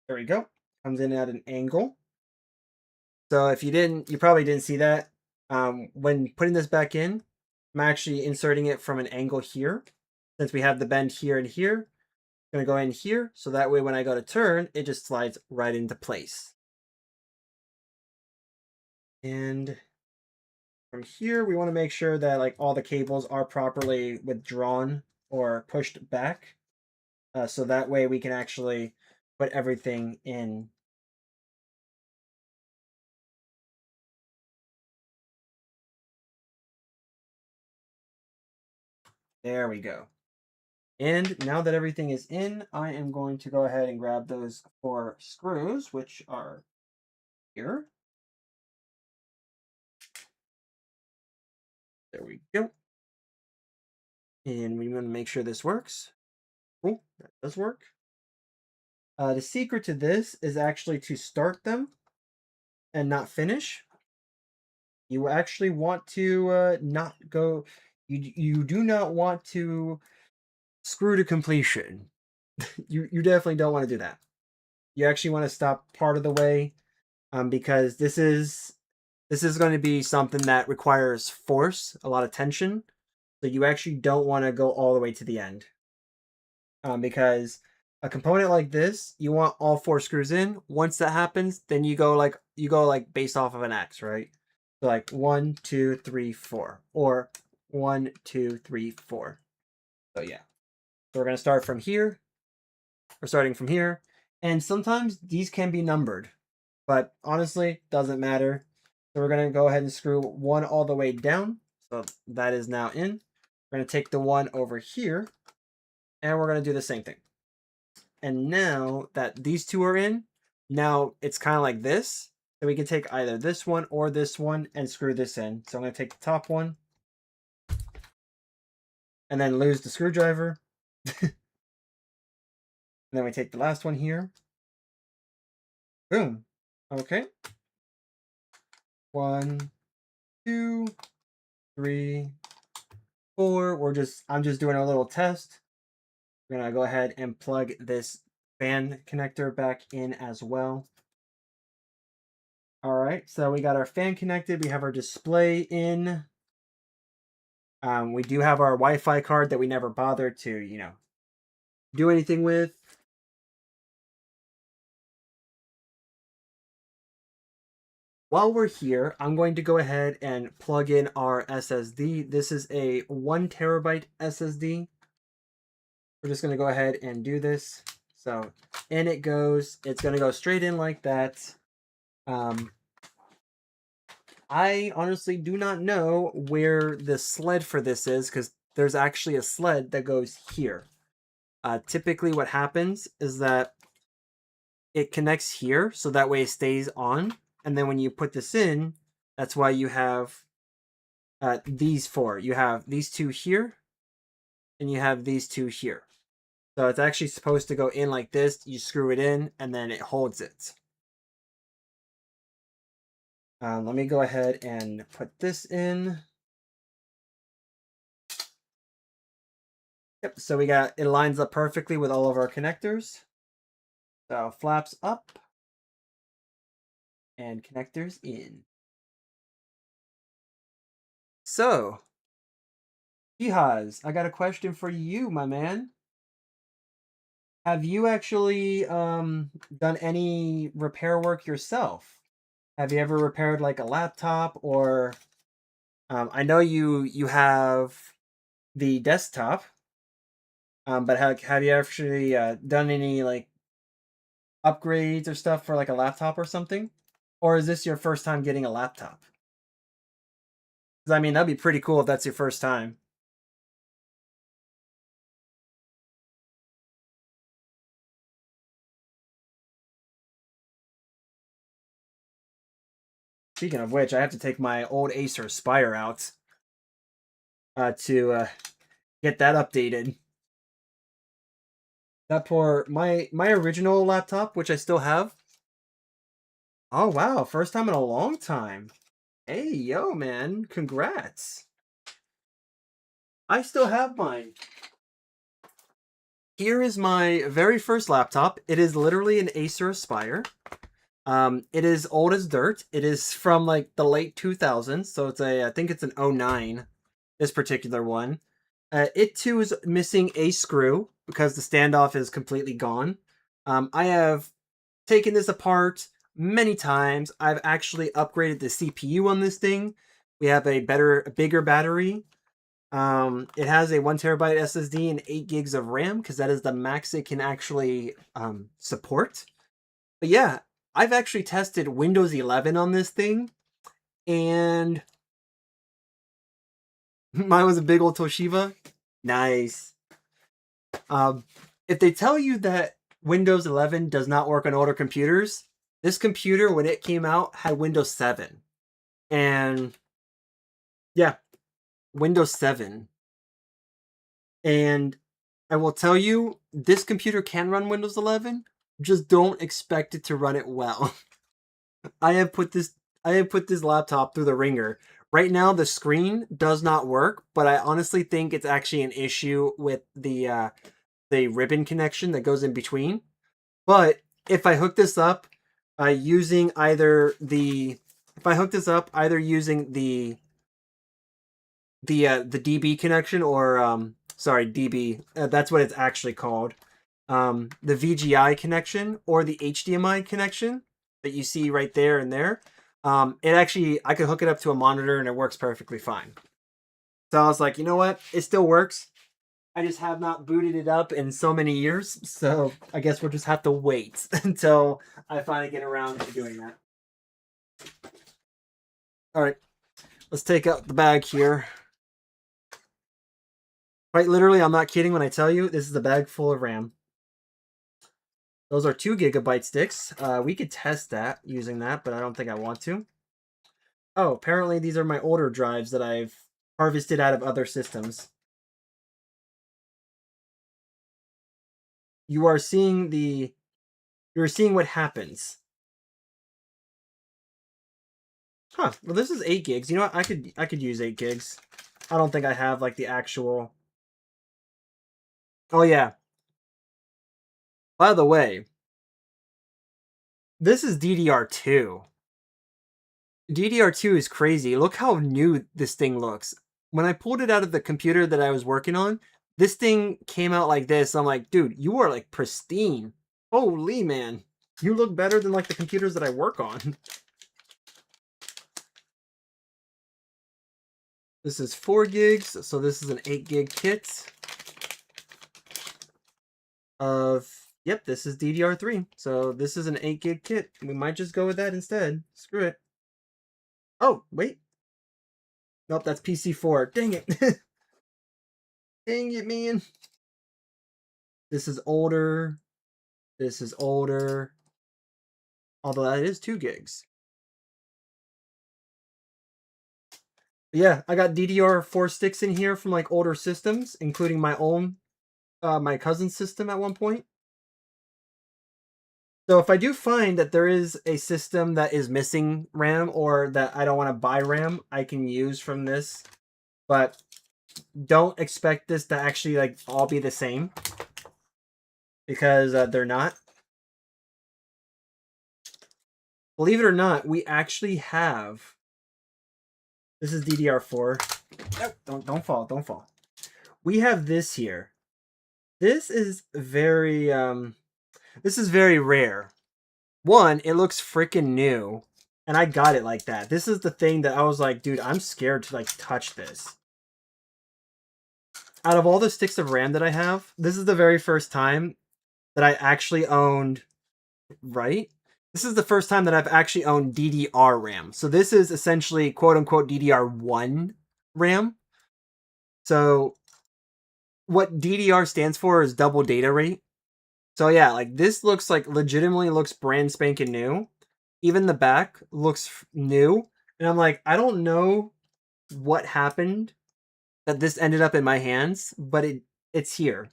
There we go. Comes in at an angle. So if you probably didn't see that. When putting this back in, I'm actually inserting it from an angle here. Since we have the bend here and here, I'm going to go in here. So that way when I go to turn, it just slides right into place. And from here, we want to make sure that like all the cables are properly withdrawn or pushed back. So that way we can actually put everything in. There we go. And now that everything is in, I am going to go ahead and grab those 4 screws, which are here. There we go. And we want to make sure this works. Cool, that does work. The secret to this is actually to start them and not finish. You actually want to not go. You do not want to screw to completion. you definitely don't want to do that. You actually want to stop part of the way, because this is going to be something that requires force, a lot of tension. So you actually don't want to go all the way to the end, because a component like this, you want all 4 screws in. Once that happens, then you go like based off of an X, right? So like 1, 2, 3, 4, or 1, 2, 3, 4. So yeah. So we're gonna start from here. We're starting from here, and sometimes these can be numbered, but honestly, doesn't matter. So we're gonna go ahead and screw 1 all the way down. So that is now in. We're gonna take the 1 over here, and we're gonna do the same thing. And now that these 2 are in, now it's kind of like this. So we can take either this one or this one and screw this in. So I'm going to take the top one and then lose the screwdriver. And then we take the last one here. Boom. Okay. 1, 2, 3, 4. I'm just doing a little test. We're going to go ahead and plug this fan connector back in as well. All right, so we got our fan connected. We have our display in. We do have our Wi-Fi card that we never bothered to, do anything with. While we're here, I'm going to go ahead and plug in our SSD. This is a 1 terabyte SSD. We're just going to go ahead and do this. So in it goes. It's going to go straight in like that. I honestly do not know where the sled for this is, because there's actually a sled that goes here. Typically what happens is that it connects here, so that way it stays on. And then when you put this in, that's why you have these four. You have these two here, and you have these two here. So it's actually supposed to go in like this. You screw it in, and then it holds it. Let me go ahead and put this in. Yep, so it lines up perfectly with all of our connectors. So flaps up and connectors in. So, Jihaz, I got a question for you, my man. Have you actually done any repair work yourself? Have you ever repaired like a laptop or I know you have the desktop, but have you actually done any like upgrades or stuff for like a laptop or something? Or is this your first time getting a laptop? 'Cause, I mean, that'd be pretty cool if that's your first time. Speaking of which, I have to take my old Acer Aspire out to get that updated. That poor my original laptop, which I still have. Oh wow, first time in a long time. Hey yo, man, congrats. I still have mine. Here is my very first laptop. It is literally an Acer Aspire. It is old as dirt. It is from like the late 2000s, so I think it's an 09, this particular one. It too is missing a screw because the standoff is completely gone. I have taken this apart many times. I've actually upgraded the CPU on this thing. We have a bigger battery. It has a 1 TB SSD and 8 gigs of RAM because that is the max it can actually support. But yeah, I've actually tested Windows 11 on this thing, and mine was a big old Toshiba. Nice. If they tell you that Windows 11 does not work on older computers, this computer, when it came out, had Windows 7. And yeah, Windows 7. And I will tell you, this computer can run Windows 11. Just don't expect it to run it well. I have put this laptop through the ringer. Right now, the screen does not work, but I honestly think it's actually an issue with the ribbon connection that goes in between. But if I hook this up using either the the DB connection or sorry, DB, that's what it's actually called. The VGI connection or the HDMI connection that you see right there and there. I could hook it up to a monitor and it works perfectly fine. So I was like, you know what? It still works. I just have not booted it up in so many years. So I guess we'll just have to wait until I finally get around to doing that. All right, let's take out the bag here. Quite literally, I'm not kidding when I tell you this is a bag full of RAM. Those are 2 GB sticks. We could test that using that, but I don't think I want to. Oh, apparently these are my older drives that I've harvested out of other systems. You're seeing what happens. Huh. Well, this is 8 gigs. You know what? I could use 8 gigs. I don't think I have like the actual. Oh yeah. By the way, this is DDR2. DDR2 is crazy. Look how new this thing looks. When I pulled it out of the computer that I was working on, this thing came out like this. I'm like, dude, you are like pristine. Holy man. You look better than like the computers that I work on. This is 4 gigs, so this is an 8 gig kit of, yep, this is DDR3. So this is an 8 gig kit. We might just go with that instead. Screw it. Oh, wait. Nope, that's PC4. Dang it. Dang it, man. This is older. This is older. Although that is 2 gigs. Yeah, I got DDR4 sticks in here from like older systems, including my own, my cousin's system at one point. So if I do find that there is a system that is missing RAM or that I don't want to buy RAM, I can use from this. But don't expect this to actually like all be the same, because they're not. Believe it or not, we actually have. This is DDR4. Nope, don't fall, don't fall. We have this here. This is very rare. One, it looks freaking new, and I got it like that. This is the thing that I was like, dude, I'm scared to like touch this. Out of all the sticks of RAM that I have, this is the very first time that I actually owned, right? This is the first time that I've actually owned DDR RAM. So this is essentially quote unquote DDR1 RAM. So what DDR stands for is double data rate. So yeah, like this looks like legitimately looks brand spanking new. Even the back looks new. And I'm like, I don't know what happened that this ended up in my hands, but it's here.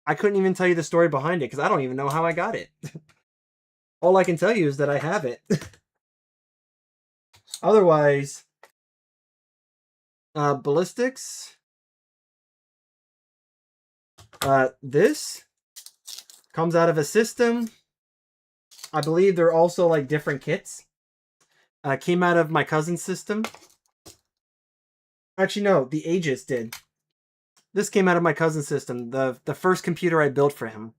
I couldn't even tell you the story behind it because I don't even know how I got it. All I can tell you is that I have it. Otherwise, ballistics. This comes out of a system. I believe they're also like different kits. Came out of my cousin's system. Actually, no, the Aegis did. This came out of my cousin's system, the first computer I built for him.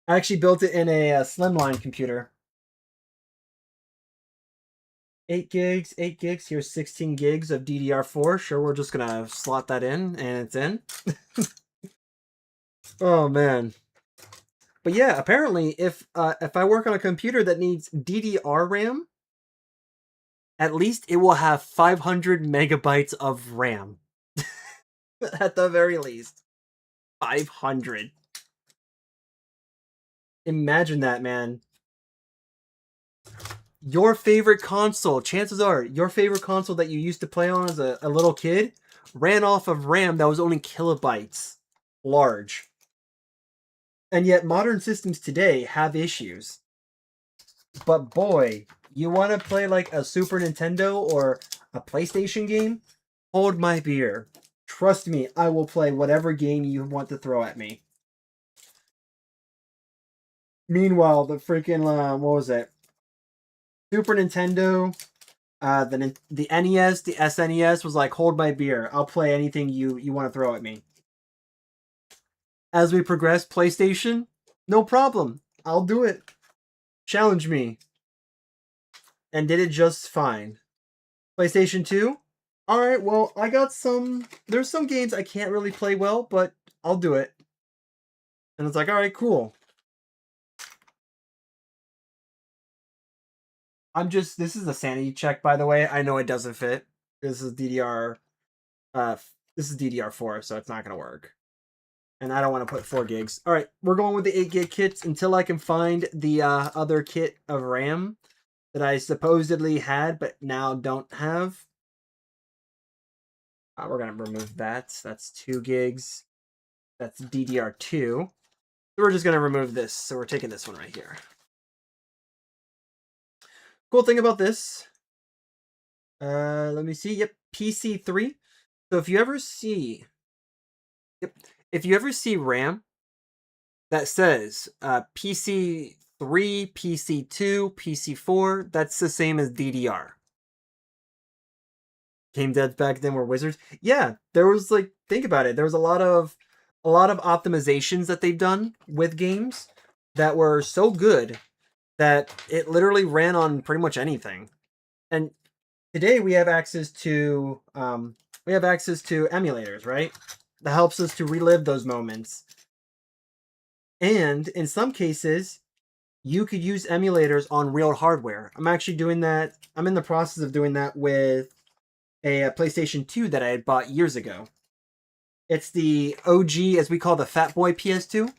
I actually built it in a slimline computer. 8 gigs, 8 gigs. Here's 16 gigs of DDR4. Sure, we're just gonna slot that in, and it's in. Oh man. But yeah, apparently, if I work on a computer that needs DDR RAM, at least it will have 500 megabytes of RAM. At the very least. 500. Imagine that, man. Your favorite console, chances are, your favorite console that you used to play on as a little kid ran off of RAM that was only kilobytes large. And yet modern systems today have issues. But boy, you want to play like a Super Nintendo or a PlayStation game? Hold my beer. Trust me, I will play whatever game you want to throw at me. Meanwhile, the freaking, what was it? Super Nintendo, the NES, the SNES was like, hold my beer. I'll play anything you want to throw at me. As we progress, PlayStation, no problem. I'll do it. Challenge me. And did it just fine. PlayStation 2? Alright, well, I got some... There's some games I can't really play well, but I'll do it. And it's like, alright, cool. This is a sanity check, by the way. I know it doesn't fit. This is DDR... this is DDR4, so it's not gonna work. And I don't want to put 4 gigs. Alright, we're going with the 8 gig kits until I can find the other kit of RAM that I supposedly had, but now don't have. We're going to remove that. That's 2 gigs. That's DDR2. So we're just going to remove this. So we're taking this one right here. Cool thing about this. Let me see. Yep, PC3. So if you ever see... Yep. If you ever see RAM that says PC3, PC2, PC4, that's the same as DDR. Game devs back then were wizards. Yeah, there was like, think about it. There was a lot of optimizations that they've done with games that were so good that it literally ran on pretty much anything. And today we have access to emulators, right? That helps us to relive those moments. And in some cases, you could use emulators on real hardware. I'm actually doing that. I'm in the process of doing that with a PlayStation 2 that I had bought years ago. It's the OG, as we call the Fat Boy PS2,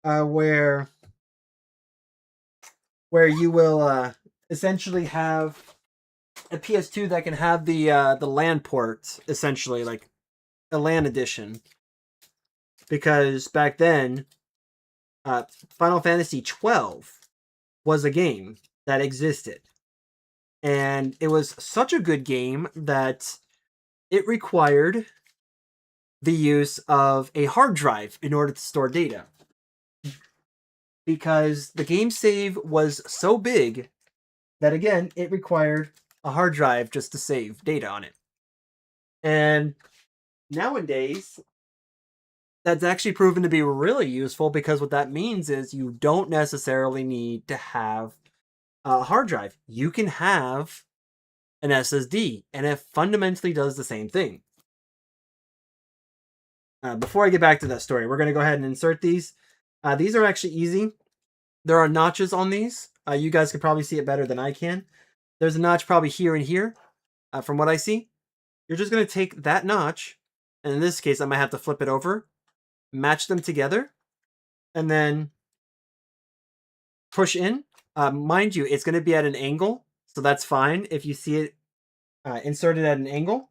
where you will essentially have a PS2 that can have the LAN port, essentially, like a LAN edition. Because back then, Final Fantasy 12 was a game that existed. And it was such a good game that it required the use of a hard drive in order to store data. Because the game save was so big that, again, it required a hard drive just to save data on it. And nowadays, that's actually proven to be really useful, because what that means is you don't necessarily need to have a hard drive. You can have an SSD, and it fundamentally does the same thing. Before I get back to that story, we're going to go ahead and insert these. These are actually easy. There are notches on these. You guys can probably see it better than I can. There's a notch probably here and here, from what I see. You're just going to take that notch, and in this case, I might have to flip it over, match them together, and then push in. Mind you, it's going to be at an angle, so that's fine if you see it inserted at an angle.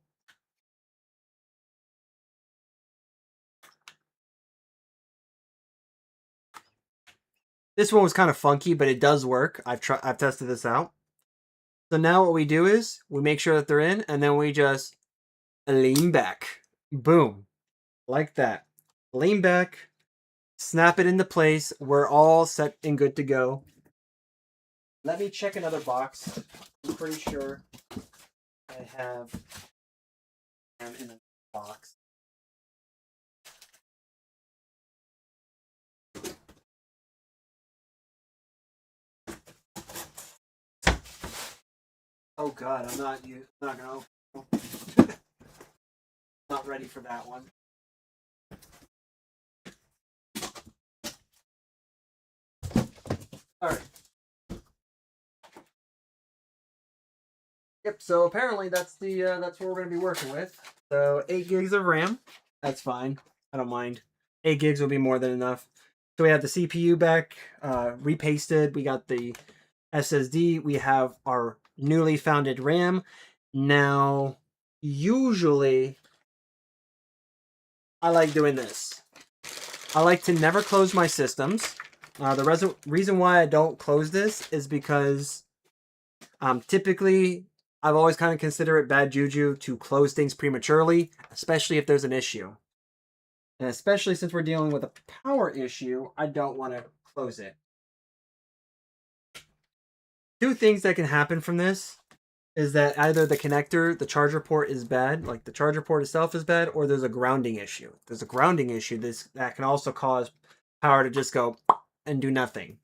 This one was kind of funky, but it does work. I've tested this out. So now what we do is we make sure that they're in, and then we just lean back. Boom. Like that. Lean back. Snap it into place. We're all set and good to go. Let me check another box. I'm pretty sure I have them in a box. Oh God, I'm not gonna. Not ready for that one. All right. Yep. So apparently that's what we're gonna be working with. So 8 gigs of RAM. That's fine. I don't mind. 8 gigs will be more than enough. So we have the CPU back, repasted. We got the SSD. We have our newly founded RAM. Now, usually, I like doing this. I like to never close my systems. The reason why I don't close this is because typically I've always kind of considered it bad juju to close things prematurely, especially if there's an issue. And especially since we're dealing with a power issue, I don't want to close it. Two things that can happen from this is that either the connector, the charger port is bad, like the charger port itself is bad, or there's a grounding issue. There's a grounding issue that can also cause power to just go and do nothing.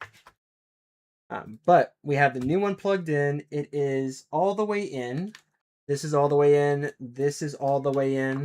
But we have the new one plugged in. It is all the way in. This is all the way in. This is all the way in.